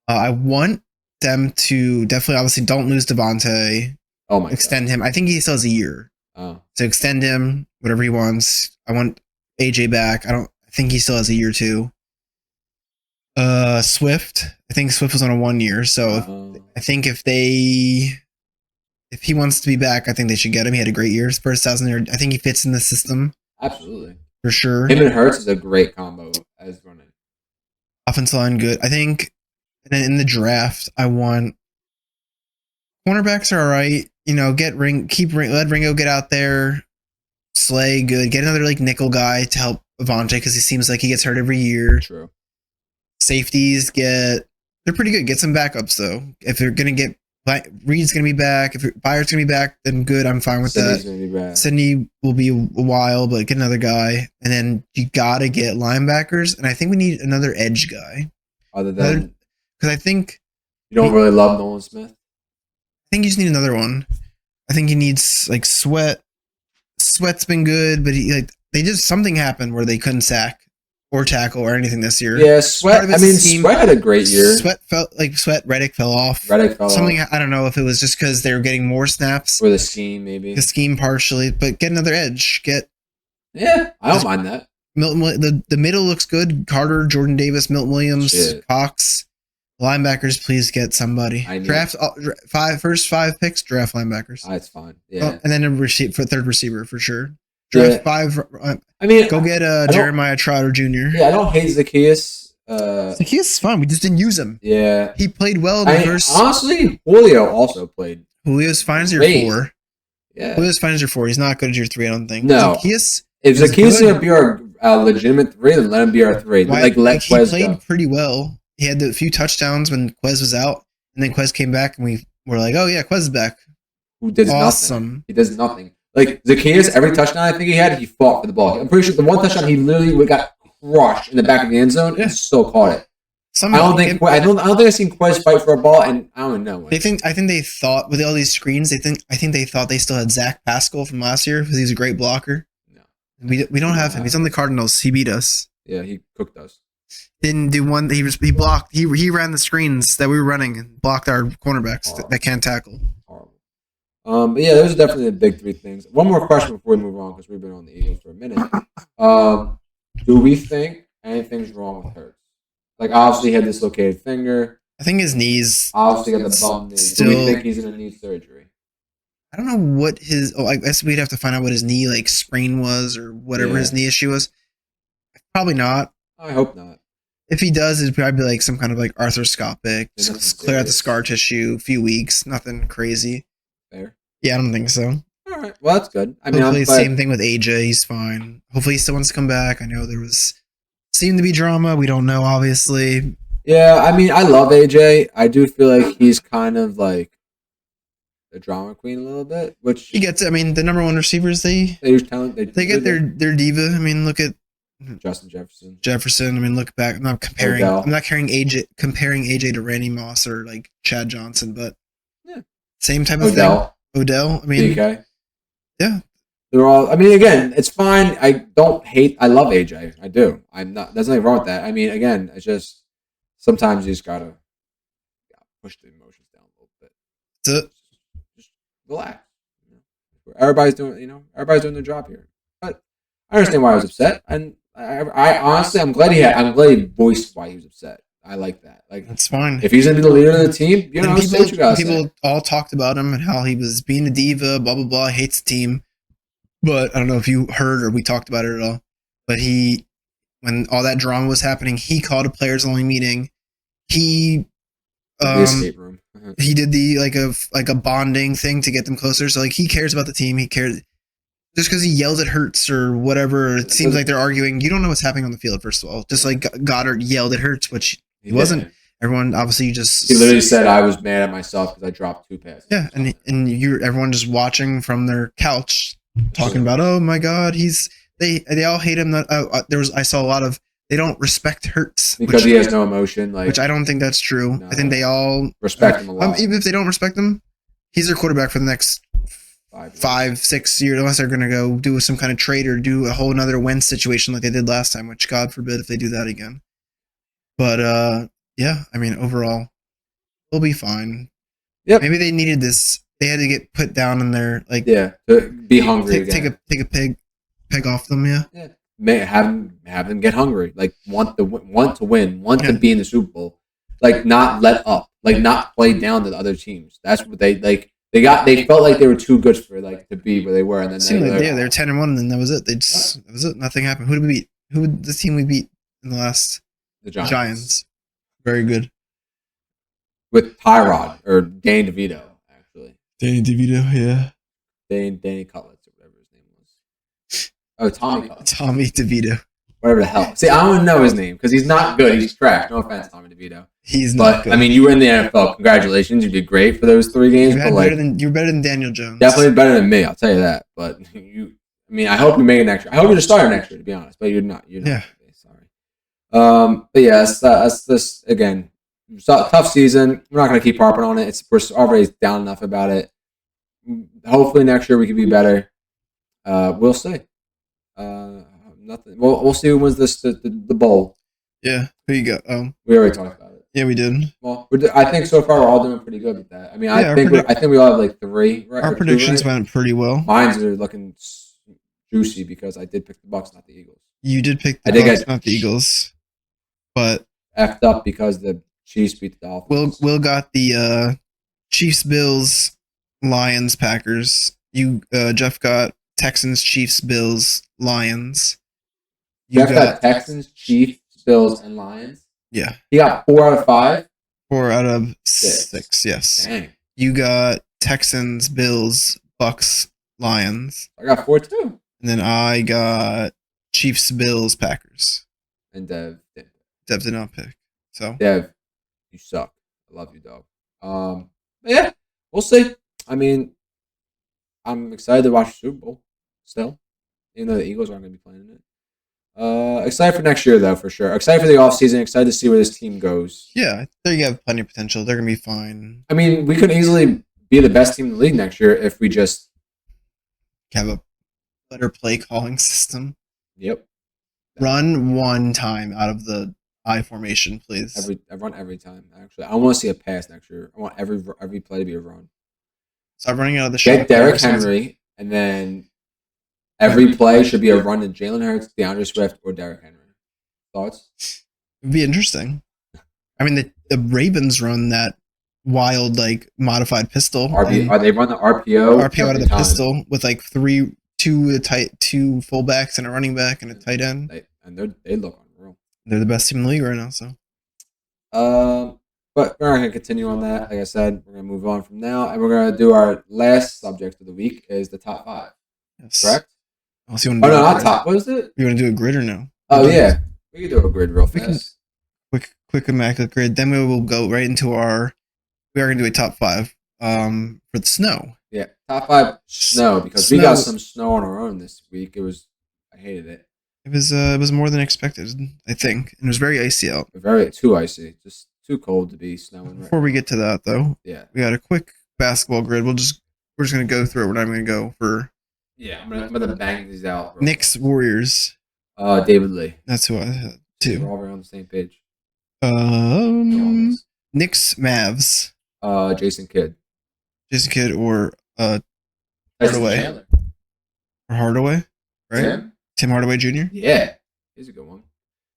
I want them to definitely, obviously, don't lose Devontae. Oh my Extend him. I think he still has a year. God. Oh. So extend him, whatever he wants. I want AJ back. I think he still has a year too. Swift. I think Swift was on a 1 year. So I think if he wants to be back, I think they should get him. He had a great year. First 1,000 I think he fits in the system. Absolutely. For sure. Him and Hurts is a great combo as running. Offensive line good. I think, and then in the draft, I want cornerbacks are all right. Let Ringo get out there. Slay good. Get another like nickel guy to help Avante because he seems like he gets hurt every year. True. Safeties they're pretty good. Get some backups though. If they're gonna get Reed's gonna be back, if Byard's gonna be back, then good. I'm fine with Sydney's that. Gonna be back. Sydney will be a while, but get another guy, and then you gotta get linebackers, and I think we need another edge guy. Other than because I think you don't really love Nolan Smith. I think you just need another one. I think he needs like Sweat. Sweat's been good, but they just something happened where they couldn't sack or tackle or anything this year. Yeah, Sweat. Sweat had a great year. Reddick fell off. Something I don't know if it was just because they were getting more snaps or the scheme, maybe the scheme partially. But get another edge. I don't mind that. Milton, the middle looks good. Carter, Jordan Davis, Milton Williams, Cox. Linebackers, please get somebody. Draft first 5 picks. Draft linebackers. That's fine. Yeah, and then a third receiver for sure. Draft 5. Go get Jeremiah Trotter Jr. Yeah, I don't hate Zacchaeus. Zacchaeus is fun. We just didn't use him. Yeah, he played well in the first. Honestly, Julio also played. Julio's fine as your 4. Yeah, Julio's fine as your 4. He's not good as your 3. I don't think. No, Zacchaeus. If Zacchaeus is gonna be our legitimate 3, then let him be our 3. Let Quez he played pretty well. He had a few touchdowns when Quez was out, and then Quez came back, and we were like, "Oh yeah, Quez is back." Who did nothing? He does nothing. Like Zacchaeus, every touchdown I think he had, he fought for the ball. I'm pretty sure the one touchdown he literally got crushed in the back of the end zone and still caught it. I don't think I've seen Quez fight for a ball, and I don't know. I think they thought with all these screens, I think they thought they still had Zach Pascal from last year because he's a great blocker. No, we don't have him. He's on the Cardinals. He beat us. Yeah, he cooked us. Didn't do one. He blocked. He ran the screens that we were running and blocked our cornerbacks that can't tackle. Horrible. But yeah, those are definitely the big 3 things. One more question before we move on because we've been on the Eagles for a minute. Do we think anything's wrong with Hurts? Like obviously he had dislocated finger. I think his knees. Obviously got the bum knee. Do we think he's gonna need surgery? I don't know what his. I guess we'd have to find out what his knee sprain was or whatever his knee issue was. Probably not. I hope not. If he does, it'd probably be some kind of arthroscopic, just clear out the scar tissue, a few weeks, nothing crazy. Fair. Yeah, I don't think so. All right. Well, that's good. Hopefully, same thing with AJ. He's fine. Hopefully, he still wants to come back. I know seemed to be drama. We don't know, obviously. Yeah, I love AJ. I do feel like he's kind of like the drama queen a little bit, which he gets. The number 1 receivers they use talent. They get their diva. Look at Justin Jefferson. Look back. I'm not comparing. Odell. I'm not comparing AJ to Randy Moss or Chad Johnson, but same type of thing. Odell. DK. Yeah. They're all. Again, it's fine. I love AJ. I do. I'm not. There's nothing wrong with that. Again, it's just sometimes you just gotta push the emotions down a little bit. That's it. Just relax. Everybody's doing their job here. But I understand why I was upset, and I honestly, I'm glad he voiced why he was upset. I like that. That's fine. If he's gonna be the leader of the team, people all talked about him and how he was being a diva, blah blah blah. Hates the team. But I don't know if you heard or we talked about it at all. But when all that drama was happening, he called a players only meeting. He the escape room. He did a bonding thing to get them closer. So he cares about the team. He cares just because he yelled at Hurts or whatever. It seems like they're arguing. You don't know what's happening on the field. First of all, just like Goddard yelled at Hurts, which he wasn't. Everyone obviously he literally said I was mad at myself because I dropped 2 passes. Yeah, and everyone just watching from their couch. Talking about, oh my God, they all hate him. I saw a lot of they don't respect Hurts because he has no emotion. Which I don't think that's true. No, I think they all respect him a lot. Even if they don't respect him, he's their quarterback for the next 5-6 years, unless they're going to go do some kind of trade or do a whole another Wentz situation like they did last time. Which God forbid if they do that again. But yeah, overall, We'll be fine. Yep. Maybe they needed this. They had to get put down in their like. Yeah. To be hungry take again. a peg off them. Yeah. Yeah. Have them get hungry. Like want to win, want to be in the Super Bowl. Like not let up. Like not play down to the other teams. That's what they like. They felt like they were too good for like to be where they were, and then seemed like they're 10-1, and then that was it. That was it. Nothing happened. Who did we beat? Who the team we beat in the last? The Giants. Giants. Very good. With Tyrod or Danny DeVito, actually. Danny DeVito, yeah. Danny Cutlets or whatever his name was. Oh, Tommy Cutlets. Tommy DeVito. Whatever the hell. See, I don't even know his name because he's not good. He's trash. No offense, Tommy DeVito. He's not good. I mean, you were in the NFL. Congratulations. You did great for those 3 games. You're better than Daniel Jones. Definitely better than me, I'll tell you that. But I hope you make it next year. I hope you're the starter next year, to be honest. But you're not. You're not. Yeah. Sorry. But yeah, that's this again. Tough season. We're not going to keep harping on it. We're already down enough about it. Hopefully next year we can be better. We'll see. Nothing. We'll see who wins the bowl. Yeah. Who you got? We already talked about it. Yeah, we did. Well, I think so far we're all doing pretty good with that. I mean, I think we all have like 3. Right, our predictions went pretty well. Mine's are looking juicy because I did pick the Bucks, not the Eagles. You did pick the Bucks, not the Eagles, but effed up because the Chiefs beat the Dolphins. Will got the Chiefs, Bills, Lions, Packers. Jeff got Texans, Chiefs, Bills, Lions. Jeff got Texans, Chiefs, Bills, and Lions. Yeah. He got 4 out of 5. 4 out of 6. Yes. Dang. You got Texans, Bills, Bucks, Lions. I got 4 too. And then I got Chiefs, Bills, Packers. And Dev did not pick. So Dev, you suck. I love you, dog. Yeah, we'll see. I mean, I'm excited to watch the Super Bowl still, even though the Eagles aren't going to be playing in it. Excited for next year, though, for sure. Excited for the offseason. Excited to see where this team goes. Yeah, they have plenty of potential. They're going to be fine. I mean, we could easily be the best team in the league next year if we just have a better play calling system. Yep. Run one time out of the I formation, please. I run every time. Actually, I want to see a pass next year. I want every play to be a run. Stop running out of the shot. Get Derrick Henry, and then every play should be a run to Jalen Hurts, DeAndre Swift, or Derrick Henry. Thoughts? It'd be interesting. I mean, the Ravens run that wild, like, modified pistol. They run the RPO? RPO out of the pistol with, like, two fullbacks and a running back and a tight end. They look unreal. They're the best team in the league right now, so. But we're not going to continue on that. Like I said, we're going to move on from now, and we're going to do our last subject of the week is the top 5. Yes. Correct? Not top. What is it? You want to do a grid or no? Oh, yeah. We can do a grid real fast. Quick immaculate grid. Then we will go right into we are going to do a top 5 for the snow. Yeah, top 5 snow because we got some snow on our own this week. I hated it. It was more than expected, I think. And it was very icy out. Too icy. Just too cold to be snowing. Before we get to that, though, yeah, we got a quick basketball grid. We're just going to go through it. We're not going to go for. Yeah, I'm gonna bang these out. Knicks, Warriors. David Lee. That's who I had too. We're all on the same page. Knicks, Mavs. Jason Kidd. Jason Kidd or Hardaway. Or Hardaway, right? Tim Hardaway Jr. Yeah, he's a good one.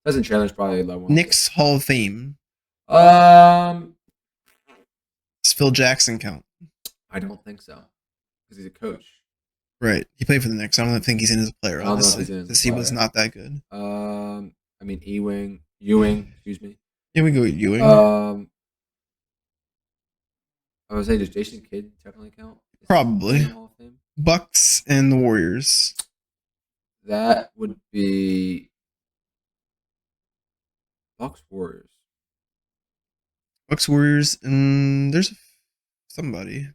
Tyson Chandler's probably a low one. Knicks Hall of Fame. Does Phil Jackson count? I don't think so because he's a coach. Right, he played for the Knicks. I don't think he's in as a player. Honestly, because he was not that good. I mean Ewing. Excuse me. Yeah, we go with Ewing. I would say, does Jason Kidd technically count? Probably. Bucks and the Warriors. That would be Bucks Warriors. Bucks Warriors, and there's somebody.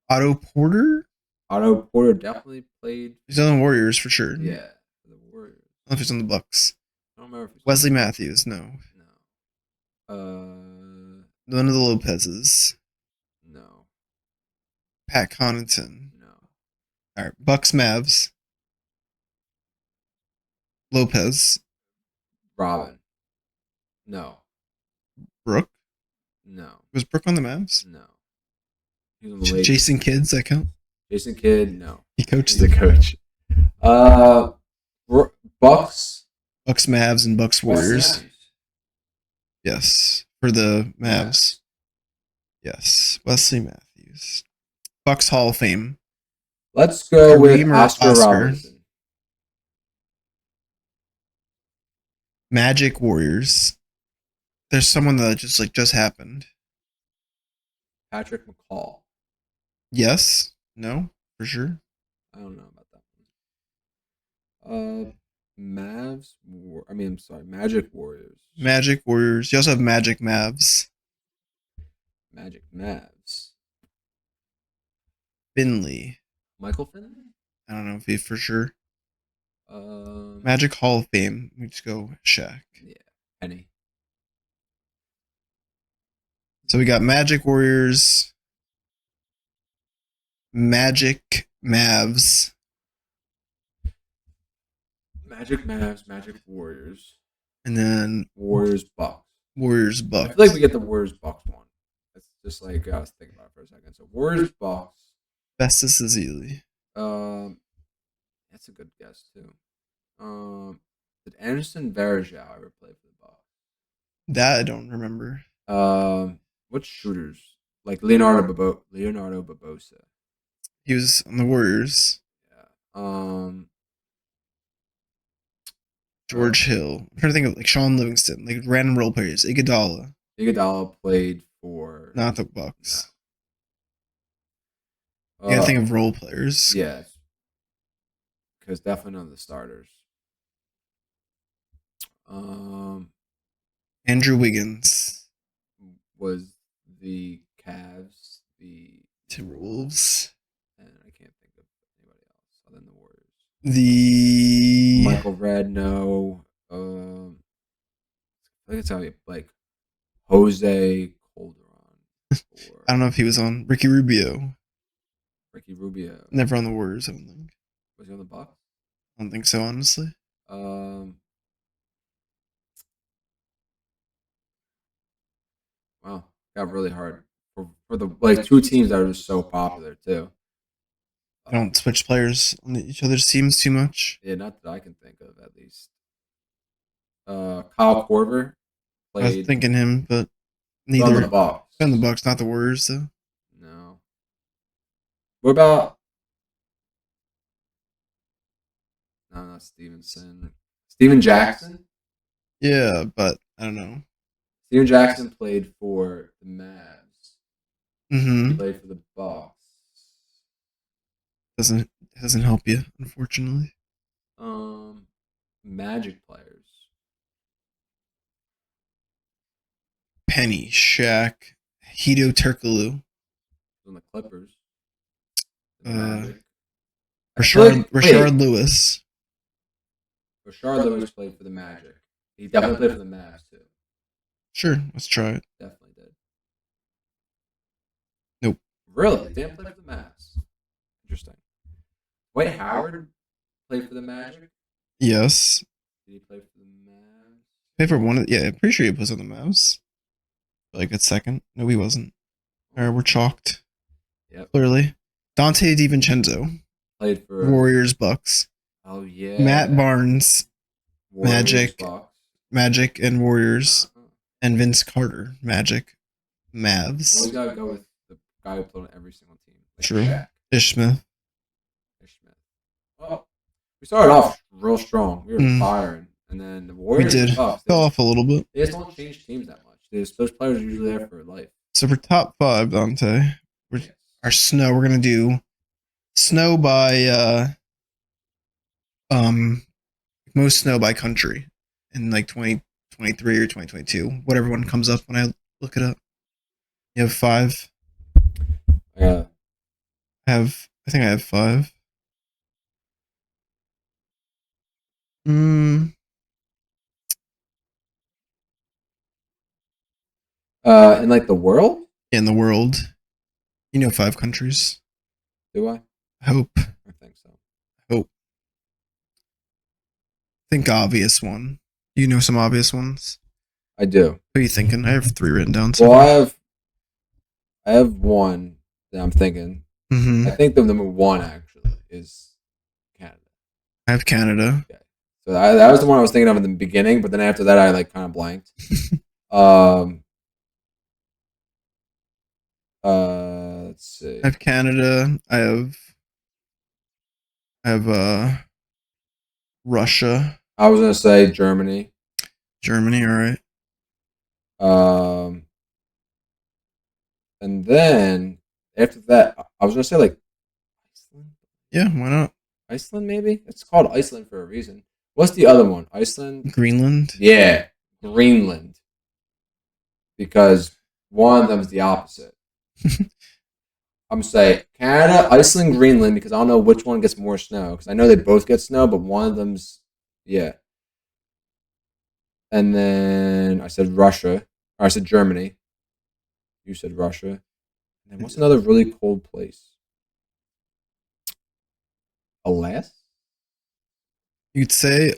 Otto Porter. Otto Porter definitely played. He's on the Warriors for sure. Yeah, for the Warriors. I don't know if he's on the Bucks. I don't remember if he's Wesley Matthews, no. None of the Lopez's. No. Pat Connaughton. No. All right, Bucks, Mavs. Lopez. Robin. No. Brooke. No, Was Brook on the Mavs? no. He was on the Lakers. Jason Kidd's that count? Jason Kidd, no. He coached He's a the coach. Uh, Bucks. Bucks, Mavs, and Bucks Warriors. Mavs. Yes, for the Mavs. Mavs. Yes, Wesley Matthews. Bucks Hall of Fame. Let's go with Kareem or Oscar Oscar? Robertson. Magic Warriors. There's someone that just happened. Patrick McCall. Yes. No. For sure. I don't know about that one. Mavs. I'm sorry. Magic Warriors. Magic Warriors. You also have Magic Mavs. Magic Mavs. Finley. Michael Finley. I don't know if he for sure. Um, Magic Hall of Fame. We just go Shaq. Yeah. Penny. So we got Magic Warriors, Magic Mavs, Magic Mavs. Magic Warriors. and then Warriors Bucks. Warriors I Bucks. feel like we get the Warriors Bucks one. It's just like I was thinking about it for a second. So Warriors Bucks. Festus Ezeli. That's a good guess too. Did Anderson Varejao ever play for the Bucks? That I don't remember. What shooters? Like Leonardo Barbosa. He was on the Warriors. Yeah. George Hill. I'm trying to think of like Sean Livingston, like random role players. Iguodala. Iguodala played for Not the Bucks. No. You gotta think of role players. Yeah. Because definitely none of the starters. Andrew Wiggins. Was the Cavs the Timberwolves. and I can't think of anybody else other than the Warriors. The Michael Redd, no. I think it's how like Jose Calderon or I don't know if he was on Ricky Rubio. Ricky Rubio. Never on the Warriors, I don't think. Was he on the Bucks? I don't think so, honestly. Wow, got really hard for the like two teams that are just so popular too. I don't switch players on each other's teams too much. Yeah, not that I can think of at least. Kyle Korver I was played thinking him, but on neither. the Bucks. On the Bucks, not the Warriors, though. No. What about? No, not Stevenson. Steven Jackson. Yeah, but I don't know. Steven Jackson played for the Mavs. He Mm-hmm. played for the Bucks. Doesn't help you, unfortunately. Magic players. Penny, Shaq, Hito Turkoglu, On the Clippers. The Uh, Magic. I feel like- Rashard Lewis. Rashard Lewis played for the Magic. He definitely played for the Mavs too. Sure, let's try it. Definitely did. Nope. Really? Didn't play for the Mavs. Interesting. Dwight Howard played for the Magic. Yes. Did he play for the Mavs? Pay for one. Yeah, I'm pretty sure he was on the Mavs. Like a second. No, he wasn't. All right, we're chalked. Yep. Clearly. Dante DiVincenzo. Played for Warriors, Bucks. Oh yeah. Matt Barnes, Warriors, Magic. Bucks. Magic and Warriors. Uh-huh. And Vince Carter, Magic, Always Mavs. gotta go with the guy who played on every single team. Like True. Shaq. Ish Smith. Ish Smith. Well, we started off real strong. We were Mm. firing, and then the We Warriors did. and Bucks, Fell off a little bit. they just don't change teams that much. Those players are usually there for life. So for top 5, Dante, Yes. our snow, we're gonna do snow by most snow by country in like 2023 or 2022, whatever one comes up when I look it up. You have 5. Yeah. I think I have 5. In like the world, In the world, you know 5 countries. do I? I hope. I think so. Think obvious one. You know some obvious ones. I do. What are you thinking? I have 3 written down so Well, far. I have one that I'm thinking. I Mm-hmm. think the number one actually is Canada. I have Canada. Okay. So that was the one I was thinking of in the beginning, but then after that I like kind of blanked. Um. Let's I see. have Canada. I have Russia, I was gonna say Germany. Germany. All right. Um. And then after that, I was gonna say like Iceland. Yeah, why not? Iceland, maybe it's called Iceland for a reason. What's the other one? Iceland. Greenland. Yeah, Greenland. Because one of them's the opposite. I'm saying Canada, Iceland, Greenland because I don't know which one gets more snow because I know they both get snow, but one of them's yeah. And then I said Russia, or I said Germany. You said Russia. And then what's another really cold place? Alaska. You'd say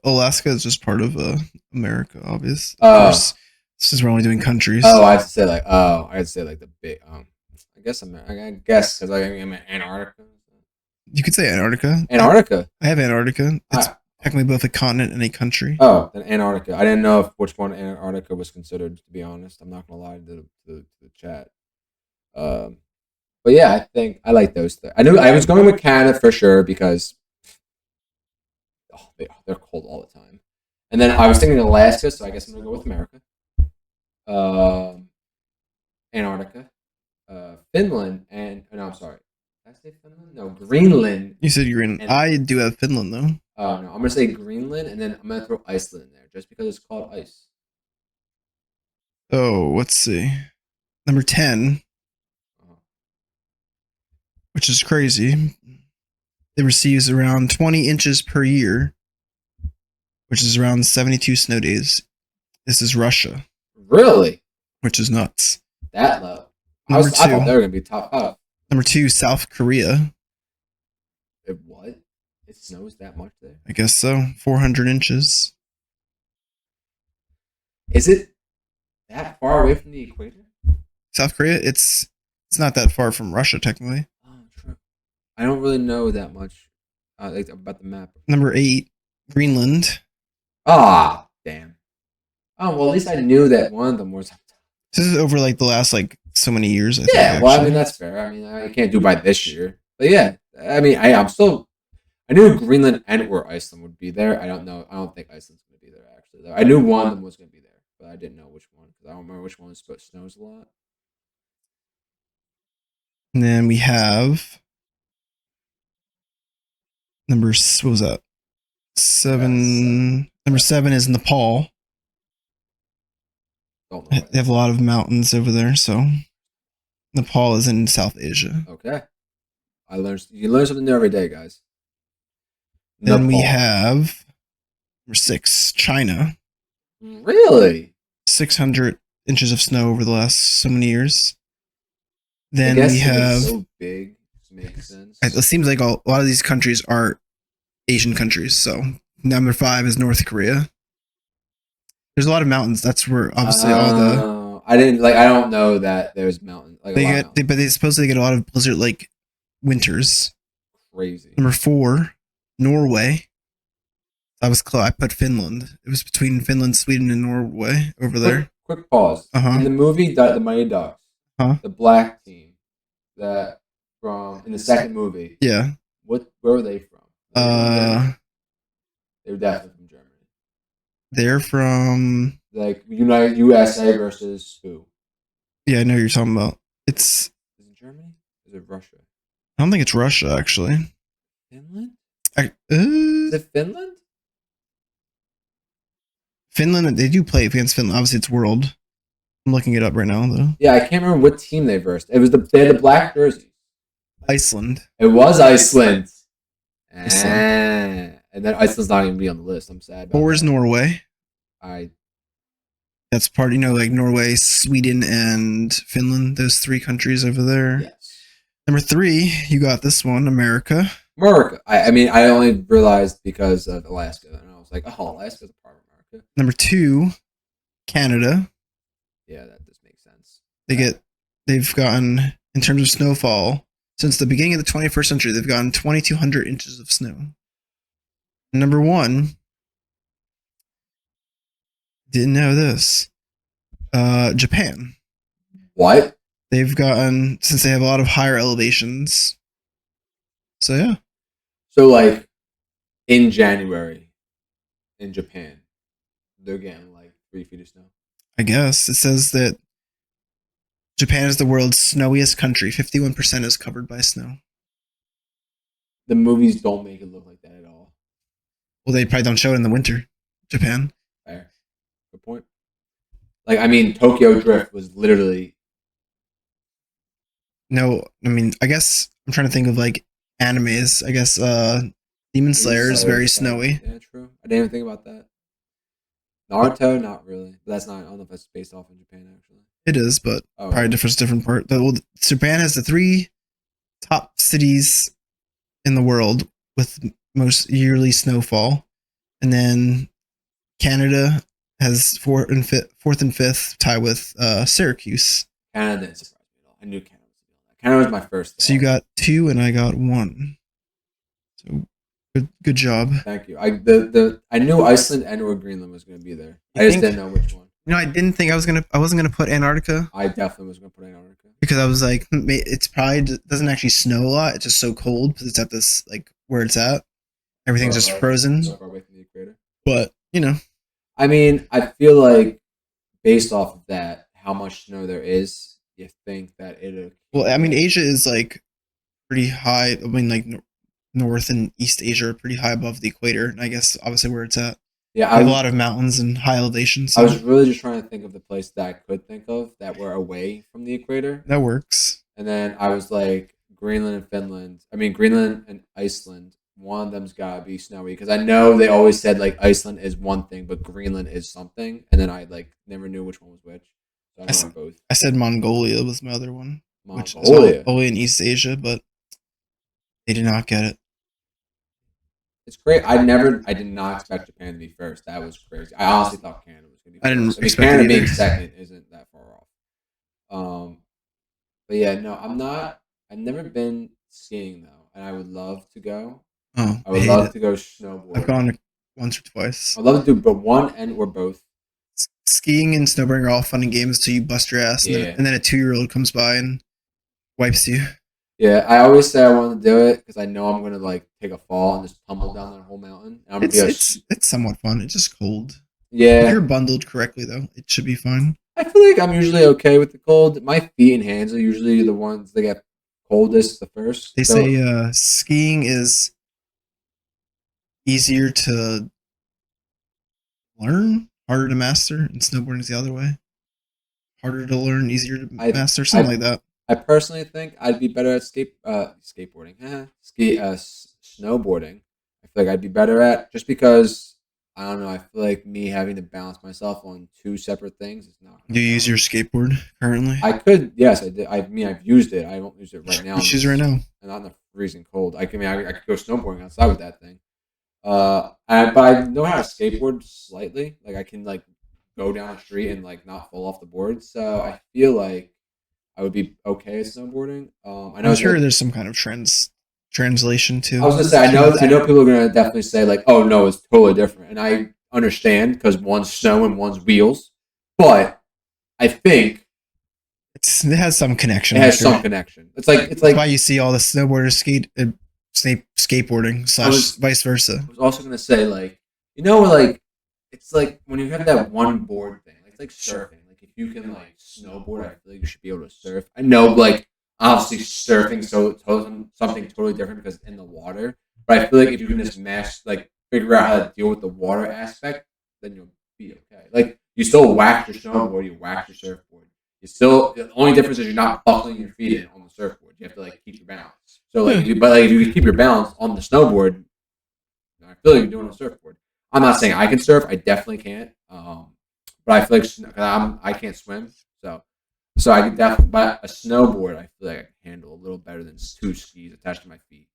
Alaska is just part of America, obvious. Of Oh, course, this is we're only doing countries. oh, I have to say like I had to say like the big I guess because I'm in Antarctica. You could say Antarctica. Antarctica. I have Antarctica. It's I, technically both a continent and a country. Oh, then Antarctica. I didn't know if which one Antarctica was considered. To be honest, I'm not gonna lie to the chat. Um, but yeah, I think I like those. I knew I was going with Canada for sure because they're cold all the time. And then I was thinking Alaska, so I guess I'm gonna go with America. Um, Antarctica, Finland, and no, I'm sorry. Did I say Finland? No, Greenland. You said you're in. And I do have Finland though. no, I'm gonna say Greenland, and then I'm gonna throw Iceland in there just because it's called ice. Oh, let's see. Number 10, Uh-huh. which is crazy. It receives around 20 inches per year, which is around 72 snow days. This is Russia, Really? which is nuts. That low? Number I thought they 2, were gonna be top. Oh, number 2, South Korea. what? It snows that much there? I guess so. 400 inches. Is it that far away from the equator? South Korea, it's not that far from Russia technically. Oh, true. I don't really know that much like about the map. Number 8, Greenland. Ah, damn. Oh well, at least I knew that one of them was. This is over like the last like so many years. I think, Yeah, well, I mean actually. that's fair. I mean I can't do by this year, but yeah. I mean I'm still. I knew Greenland and or Iceland would be there. I don't know. I don't think Iceland's going to be there actually. Though. I knew one of them was going to be there, but I didn't know which one because I don't remember which one snows a lot. And then we have what was that? Seven. Number 7 is Nepal. Don't know. They have a lot of mountains over there, so Nepal is in South Asia. Okay, You learn something new every day, guys. Then we Nepal. have number 6, China. Really? 600 inches of snow over the last so many years. I Then guess we since it's have. so big. Makes sense. It seems like a lot of these countries are Asian countries. So number 5 is North Korea. There's a lot of mountains. That's where obviously all the I didn't like. I don't know that there's mountains. Like they a lot get. of But they supposedly get a lot of blizzard like winters. crazy. Number 4, Norway. I was close. I put Finland. It was between Finland, Sweden, and Norway over there. Quick pause. Uh-huh. In the movie The Mighty Ducks, Huh? the black team that from in the second movie, Yeah. where were they from? They were definitely from Germany. They're from. Like United USA versus who? Yeah, I know who you're talking about. It's. Is it Germany? Is it Russia? I don't think it's Russia actually. Finland? I, Is it Finland? Finland. They do play against Finland. Obviously, it's World. I'm looking it up right now though. Yeah, I can't remember what team they versed. It was they had the black jerseys. Iceland. It was Iceland. Iceland. And then Iceland's not even be on the list. I'm sad. 4 is Norway. I That's part, like Norway, Sweden, and Finland. Those 3 countries over there. yes. Number 3, you got this one, America. America. I mean, I only realized because of Alaska, and I was like, oh, Alaska's a part of America. Number 2, Canada. Yeah, that does make sense. They get they've gotten in terms of snowfall since the beginning of the 21st century. They've gotten 2,200 inches of snow. Number one, didn't know this. Japan. What? They've gotten since they have a lot of higher elevations. So yeah, So like in January in Japan, they're getting like 3 feet of snow. I guess it says that Japan is the world's snowiest country. 51% is covered by snow. The movies don't make it look like that at all. Well, they probably don't show it in the winter. Japan. Fair. Good point. Like I mean, Tokyo Drift was literally No, I mean, I guess I'm trying to think of like animes. I guess Demon Slayer is very snowy. Yeah, true. I didn't even think about that. Naruto, not really. But that's not. I don't know if that's based off in Japan actually. It is, but Oh, probably yeah. different part. Well, Japan has the three top cities in the world with most yearly snowfall, and then Canada has fourth and fifth, tie with Syracuse. Canada didn't surprise me at all. I knew Canada was going to be. Canada was my first. So you got two, and I got one. So good job. Thank you. I knew Iceland and or Greenland was going to be there. I just didn't know which one. I didn't think I wasn't gonna put Antarctica. I definitely was going to put Antarctica because I was like, it's probably doesn't actually snow a lot. It's just so cold because it's at this like where it's at. Everything's just frozen. So far away from the equator. But I mean, I feel like based off of that, how much snow there is, you think that it'll. Well, I mean, Asia is like pretty high. I mean, like North and East Asia are pretty high above the equator, and I guess obviously where it's at. Yeah, I have a lot of mountains and high elevations. So I was really just trying to think of the place that I could think of that were away from the equator. That works. And then I was like, Greenland and Finland. I mean, Greenland and Iceland. One of them's gotta be snowy because I know they always said like Iceland is one thing, but Greenland is something. And then I like never knew which one was which. So I went both. I said Mongolia was my other one, which is Mongolia. all in East Asia, but they did not get it. It's great. I did not expect Japan to be first. That was crazy. I honestly thought Canada was going to be first. I didn't expect Canada it being either. second isn't that far off. But yeah, no, I'm not. I've never been skiing though, and I would love to go. Oh, I would love to go snowboarding. I've gone once or twice. I'd love to do but one and or both. Skiing and snowboarding are all fun and games until you bust your ass, Yeah. and then a 2-year-old comes by and wipes you. Yeah, I always say I want to do it because I know I'm gonna like take a fall and just tumble down that whole mountain. And I'm It's somewhat fun. It's just cold. Yeah. If you're bundled correctly, though, it should be fine. I feel like I'm usually okay with the cold. My feet and hands are usually the ones that get coldest the first. They say skiing is easier to learn, harder to master, and snowboarding is the other way. Harder to learn, easier to master, something like that. I personally think I'd be better at skateboarding. Snowboarding. I feel like I'd be better at just because I don't know. I feel like me having to balance myself on two separate things is not. Do you use your skateboard currently? I could. Yes, I did. I mean, I've used it. I don't use it right now. Which is right now. And not in the freezing cold. I could go snowboarding outside with that thing. But I know how to skateboard slightly. Like I can like go down the street and like not fall off the board. So I feel like I would be okay at snowboarding. I'm sure there's some kind of translation too. I was gonna say I know people are gonna definitely say like, oh no, it's totally different, and I understand because one's snow and one's wheels, but I think it has some connection. It has some connection. It's like that's why you see all the snowboarders skateboarding / vice versa. I was also gonna say like like it's like when you have that one board thing, it's like surfing. Like if you can like snowboard, I feel like you should be able to surf. I know like obviously surfing something totally different because it's in the water, but I feel like if you can just figure out how to deal with the water aspect, then you'll be okay. Like you still wax your snowboard, you wax your surfboard. The only difference is you're not buckling your feet in on the surfboard. You have to like keep your balance. So if you keep your balance on the snowboard, I feel like you're doing it on the surfboard. I'm not saying I can surf. I definitely can't. But I feel like I can't swim, so I can definitely. But a snowboard, I feel like I can handle a little better than two skis attached to my feet.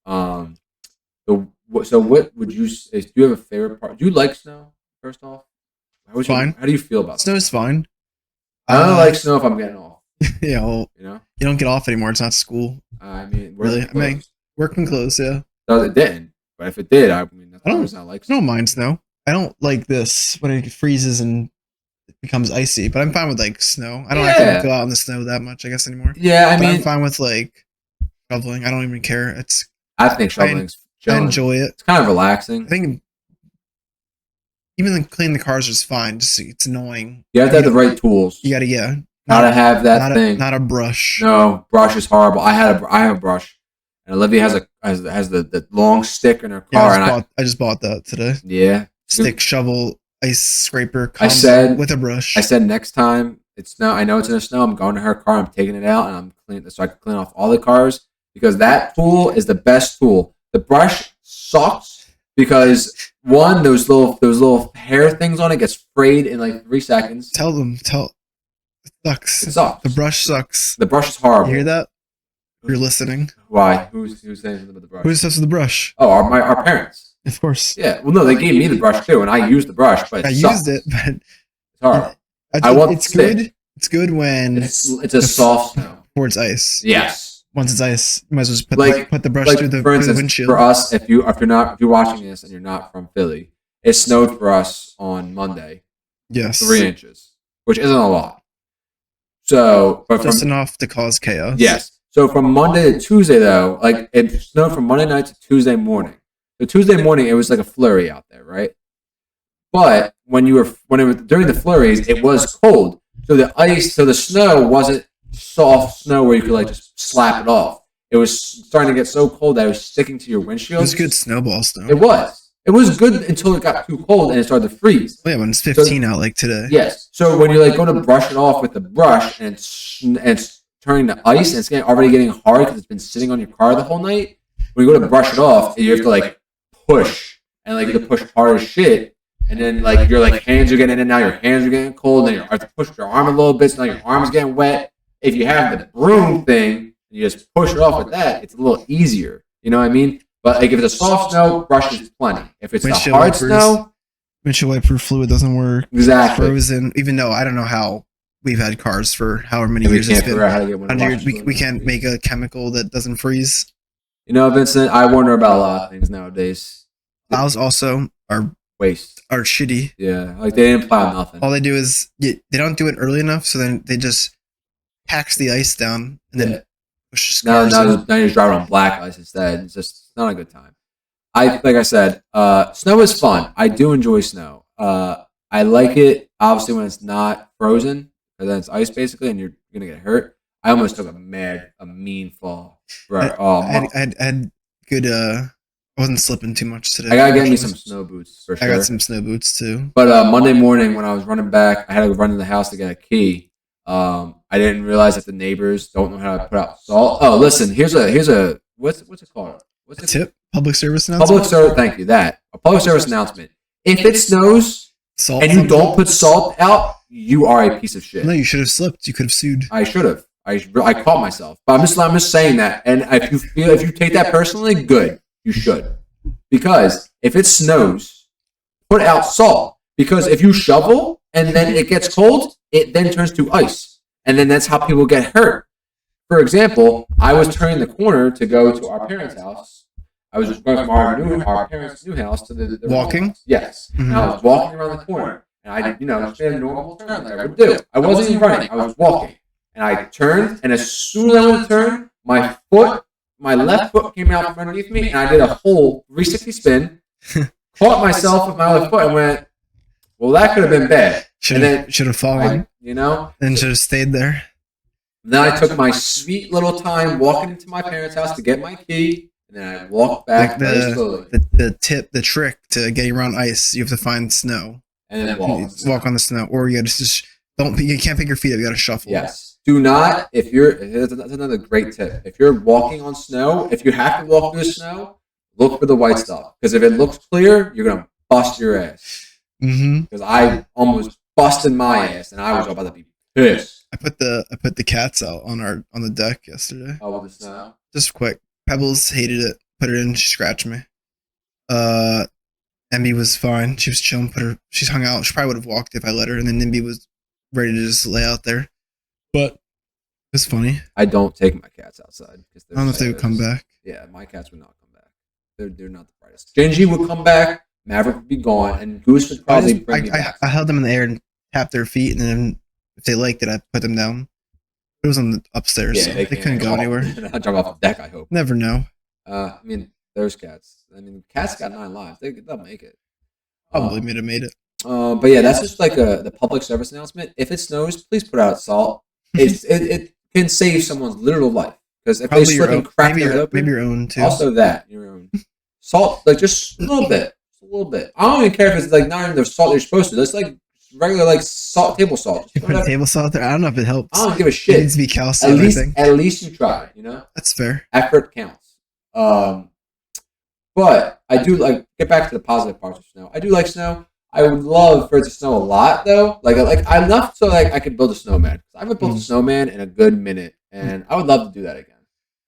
So what would you? Do you have a favorite part? Do you like snow? First off, Fine. How do you feel about Snow is fine. I don't like snow if I'm getting off. Yeah, well, You know, you don't get off anymore. It's not school. I mean, Really? I mean, working close, yeah. No, it didn't. But if it did, I mean, that's why it's not like. I don't mind snow. I don't like this when it freezes and it becomes icy, but I'm fine with like snow. I don't actually go out in the snow that much, I guess, anymore. Yeah, I But mean, I'm fine with like shoveling. I don't even care. It's I think shoveling's I chilling. enjoy it. It's kind of relaxing. I think even cleaning the cars is fine. Just it's annoying. You have to have the right tools. You gotta Gotta have that thing. Not a brush. No, brush is horrible. I have a brush, and Olivia has the long stick in her car. I just bought that today. Yeah, stick, shovel, ice scraper. I said with a brush. I said next time it's snow. I know it's in the snow. I'm going to her car. I'm taking it out and I'm cleaning so I can clean off all the cars because that tool is the best tool. The brush sucks because one those little hair things on it gets frayed in like 3 seconds. It sucks. It sucks. The brush sucks. The brush is horrible. You hear that? You're listening. Why? Who's saying something about the brush? Who's obsessed with the brush? Oh, our parents. Of course. Yeah. Well, no, they gave me the brush too, and I used the brush, but used it, but it's hard. It's good. It's good when it's a soft snow towards ice. Yes. Once it's ice, you might as well just put the brush through the windshield. For us, if you're watching this and you're not from Philly, it snowed for us on Monday. Yes. 3 inches, which isn't a lot. So, but just enough to cause chaos. Yes. So from Monday to Tuesday, though, like it snowed from Monday night to Tuesday morning. So Tuesday morning, it was like a flurry out there, right? But when it was during the flurries, it was cold. So the snow wasn't soft snow where you could like just slap it off. It was starting to get so cold that it was sticking to your windshield. It was good snowball snow. It was. It was good until it got too cold and it started to freeze. Oh, yeah, when it's 15 out like today. Yes. So when you're like going to brush it off with the brush and it's turning to ice and it's already getting hard because it's been sitting on your car the whole night. When you go to brush it off, you have to like push and like you have to push hard as shit. And then like your like hands are getting in and now your hands are getting cold and then you have to push your arm a little bit so now your arm's getting wet. If you have the broom thing, you just push it off with that, it's a little easier. You know what I mean? But like if it's a soft snow, brush is plenty. If it's a hard snow, windshield wiper fluid doesn't work. Exactly. Frozen. Even though I don't know how we've had cars for however many years it's been. We can't make a chemical that doesn't freeze. You know, Vincent, I wonder about a lot of things nowadays. Plows also are shitty. Yeah, like they didn't plow nothing. All they do is they don't do it early enough, so then they just packs the ice down and then pushes cars. Now you just drive on black ice instead. It's just not a good time. Like I said, snow is fun. I do enjoy snow. I like it obviously when it's not frozen, or then it's ice basically, and you're gonna get hurt. I almost took a mean fall. Right. I had good. I wasn't slipping too much today. I gotta get me some snow boots for sure. I got some snow boots too. But Monday morning when I was running back, I had to run in the house to get a key. I didn't realize that the neighbors don't know how to put out salt. Oh, listen, here's a what's it called? What's a tip? Public service announcement. Thank you. A public service announcement. If it snows and you don't put salt out, you are a piece of shit. No, you should have slipped. You could have sued. I should have. I caught myself, but I'm just saying that. And if you take that personally, good. You should, because if it snows, put out salt. Because if you shovel and then it gets cold, it then turns to ice, and then that's how people get hurt. For example, I was turning the corner to go to our parents' house. I was going from our parents' new house to the walking. House. Yes, and I was walking around the corner, and I just made a normal turn like I would do. I wasn't even running; I was walking, and I turned, and as soon as I went to turn, my left foot came out from underneath me, and I did a whole 360 spin, caught myself with my left foot, and went, well, that could have been bad. Should have fallen. And should have stayed there. Then I took my sweet little time walking into my parents' house to get my key, and then I walked back very slowly. The trick to getting around ice, you have to find snow. And then walk on the snow. Or you just you can't pick your feet up, you gotta shuffle. Yes. Do not, that's another great tip. If you're walking on snow, if you have to walk through the snow, look for the white stuff. Because if it looks clear, you're going to bust your ass. Because I almost busted my ass, and I was about to be pissed. I put the cats out on the deck yesterday. Oh, with the snow? Just quick. Pebbles hated it. Put it in, she scratched me. And Emby was fine. She was chilling. She's hung out. She probably would have walked if I let her. And then Nimby was ready to just lay out there. But it's funny. I don't take my cats outside because I don't know if they would come back. Yeah, my cats would not come back. They're not the brightest. Gingy would come back. Maverick would be gone, and Goose would probably bring me back. I held them in the air and tapped their feet, and then if they liked it, I put them down. It was on the upstairs, Yeah, so they couldn't go anywhere. Not jump off the deck, I hope. Never know. I mean, there's cats. I mean, cats got 9 lives. They'll make it. Probably made it. But yeah, that's just like the public service announcement. If it snows, please put out salt. It can save someone's literal life because if they slip and crack it open, maybe your own too. Also, your own salt, like just a little bit, I don't even care if it's like not even the salt you're supposed to. That's like regular like salt, table salt. You put table salt there. I don't know if it helps. I don't give a shit. It needs to be calcium. At least you tried. You know, that's fair. Effort counts. But I do like get back to the positive parts of snow. I do like snow. I would love for it to snow a lot though. Like enough so like I could build a snowman. I haven't built a snowman in a good minute, and I would love to do that again.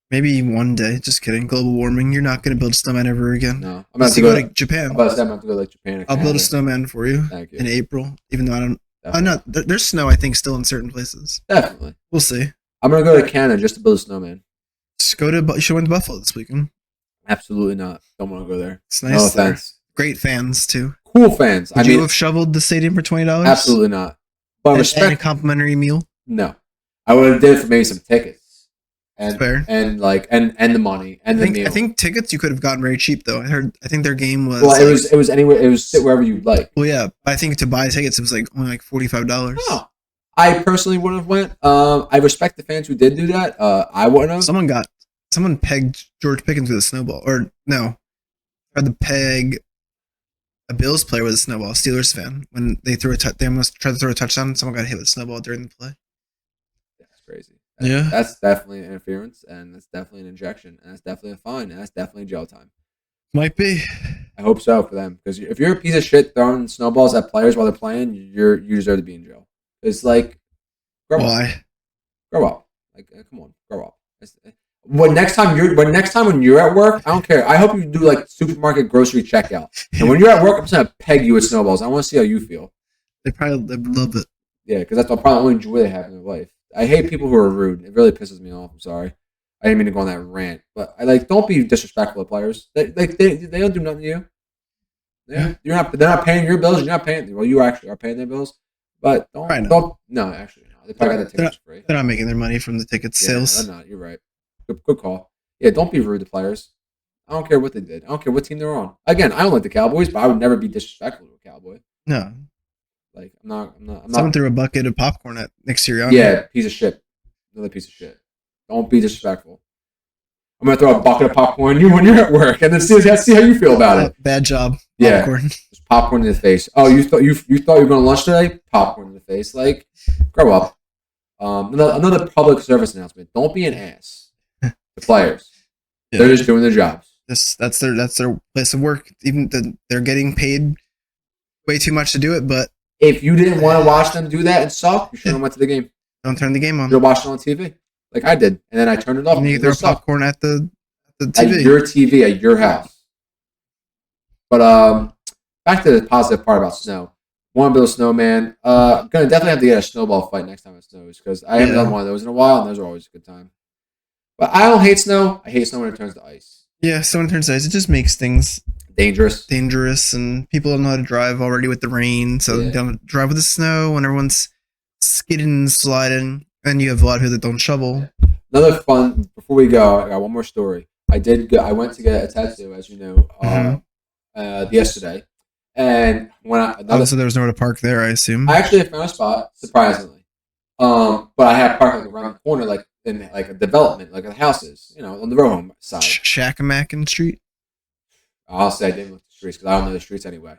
Maybe one day. Just kidding. Global warming. You're not going to build a snowman ever again. No, I'm about to go to Japan. I'm about to go to like Japan. I'll build a snowman for you. Thank you. In April, even though I don't. I'm not. There's snow, I think, still in certain places. Definitely. We'll see. I'm gonna go to Canada just to build a snowman. Just go to. You should went to Buffalo this weekend. Absolutely not. Don't want to go there. It's nice. No offense. Great fans too. Cool fans. Would you have shoveled the stadium for $20? Absolutely not. But respect. And a complimentary meal. No, I would have did it for maybe some tickets. And, fair. And like and the money and the meal. I think tickets you could have gotten very cheap though. I think their game was. Well, it was anywhere. It was sit wherever you like. Well, yeah. I think to buy tickets it was like only like $45. No, I personally wouldn't have went. I respect the fans who did do that. I wouldn't have. Someone pegged George Pickens with a snowball, or no, tried to peg a Bills player with a snowball. Steelers fan when they almost tried to throw a touchdown. Someone got hit with a snowball during the play. That's crazy. Yeah, that's definitely an interference, and that's definitely an injection, and that's definitely a fine, and that's definitely jail time. Might be. I hope so for them, because if you're a piece of shit throwing snowballs at players while they're playing, you deserve to be in jail. It's like, grow up. Like, come on, grow up. When next time when you're at work, I don't care. I hope you do like supermarket grocery checkout, and when you're at work, I'm just gonna peg you with snowballs. I want to see how you feel. They love it. Yeah, because that's probably the only joy they have in their life. I hate people who are rude. It really pisses me off. I'm sorry. I didn't mean to go on that rant, but don't be disrespectful to players. They don't do nothing to you. Yeah, they're not paying your bills. You're not paying. Well, you actually are paying their bills, but no, actually no. They probably got the tickets free. They're not making their money from the ticket sales. They're not. You're right. Good call. Yeah, don't be rude to players. I don't care what they did. I don't care what team they're on. Again, I don't like the Cowboys, but I would never be disrespectful to a Cowboy. No. Like I'm not. Someone threw a bucket of popcorn at Nick Sirianni. Yeah, piece of shit. Another piece of shit. Don't be disrespectful. I'm gonna throw a bucket of popcorn when you're at work, and then see how you feel about it. Bad job. Yeah, popcorn. Just popcorn in the face. Oh, you thought you were going to lunch today? Popcorn in the face. Like, grow up. Another public service announcement. Don't be an ass. The players. Yeah. They're just doing their jobs. That's their place of work. Even they're getting paid way too much to do it, but if you didn't want to watch them do that and suck, you shouldn't have went to the game. Don't turn the game on. You'll watch it on TV, like I did, and then I turned it off. And you throw popcorn at the TV. At your TV at your house. But back to the positive part about snow. Want to build a snowman. Gonna definitely have to get a snowball fight next time it snows, because I haven't done one of those in a while, and those are always a good time. But I don't hate snow. I hate snow when it turns to ice. Yeah, so when it turns to ice, it just makes things dangerous, and people don't know how to drive already with the rain, so they don't drive with the snow when everyone's skidding and sliding, and you have a lot of people that don't shovel. Another fun, before we go, I got one more story. I went to get a tattoo, as you know, yesterday, and so there was nowhere to park there, I assume. I actually found a spot, surprisingly, but I had parked around the corner, like in like a development, like the houses, on the row home side. Shackamack Street. I'll say I didn't look at the streets because I don't know the streets anyway.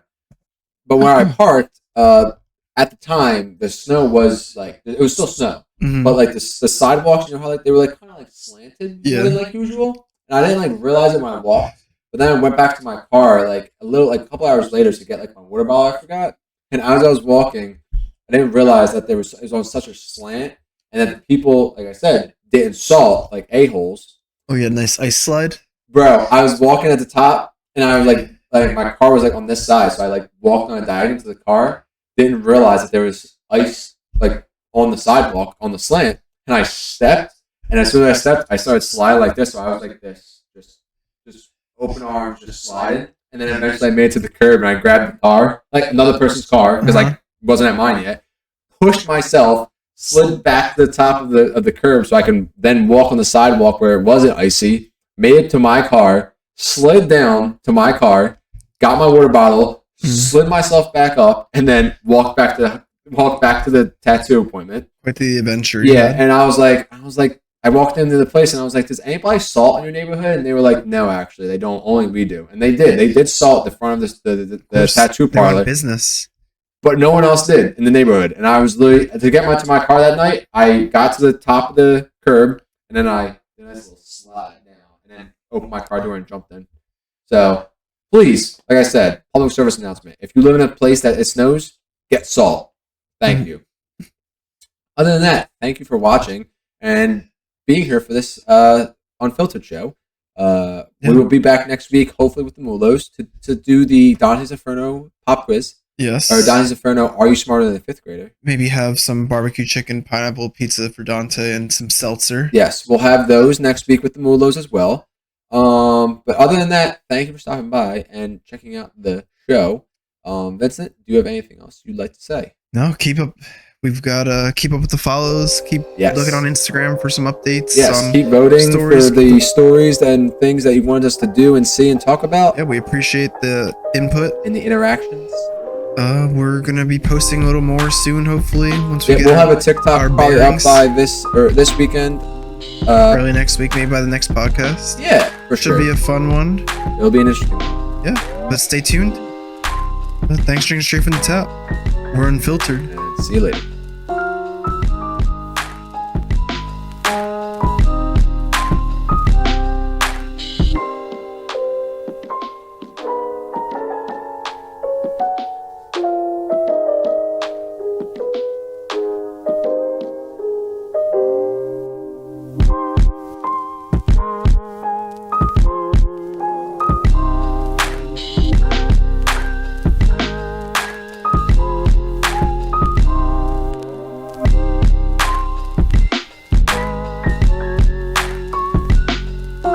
But where I parked, at the time, the snow was like it was still snow, but like the sidewalks, how like they were like kind of like slanted more than like usual, and I didn't like realize it when I walked. But then I went back to my car like a couple hours later to get like my water bottle I forgot, and as I was walking, I didn't realize that it was on such a slant, and that the people, like I said, didn't salt like a-holes. Oh yeah, nice ice slide, bro. I was walking at the top, and I was like like my car was like on this side, so I like walked on a diagonal to the car. Didn't realize that there was ice like on the sidewalk on the slant, and I stepped. And as soon as I stepped, I started sliding like this. So I was like this, just open arms, just sliding. And then eventually I made it to the curb and I grabbed the car, like another person's car, because like wasn't at mine yet. Pushed myself, slid back to the top of the curb so I can then walk on the sidewalk where it wasn't icy. Made it to my car, slid down to my car, got my water bottle, slid myself back up, and then walked back to the tattoo appointment. Quite the adventure. Yeah, and I was like. I walked into the place and I was like, does anybody salt in your neighborhood? And they were like, no, actually, they don't. Only we do. And they did. They did salt the front of the tattoo parlor. Business. But no one else did in the neighborhood. And I was literally, to get to my car that night, I got to the top of the curb and then I did a nice little slide down and then opened my car door and jumped in. So please, like I said, public service announcement. If you live in a place that it snows, get salt. Thank you. Other than that, thank you for watching. And being here for this unfiltered show. We will be back next week, hopefully with the Mulos, to do the Dante's Inferno pop quiz. Yes. Or Dante's Inferno, Are You Smarter Than a Fifth Grader? Maybe have some barbecue chicken, pineapple pizza for Dante, and some seltzer. Yes, we'll have those next week with the Mulos as well. But other than that, thank you for stopping by and checking out the show. Vincent, do you have anything else you'd like to say? No, keep up. We've got to keep up with the follows. Keep looking on Instagram for some updates. Yes, keep voting for the stories and things that you wanted us to do and see and talk about. Yeah, we appreciate the input and the interactions. We're gonna be posting a little more soon, hopefully. Once we get we'll have a TikTok probably up by this weekend. Early next week, maybe by the next podcast. Yeah, for sure. Should be a fun one. It'll be an interesting one. Yeah, but stay tuned. Thanks for drinking straight from the tap. We're unfiltered. And see you later.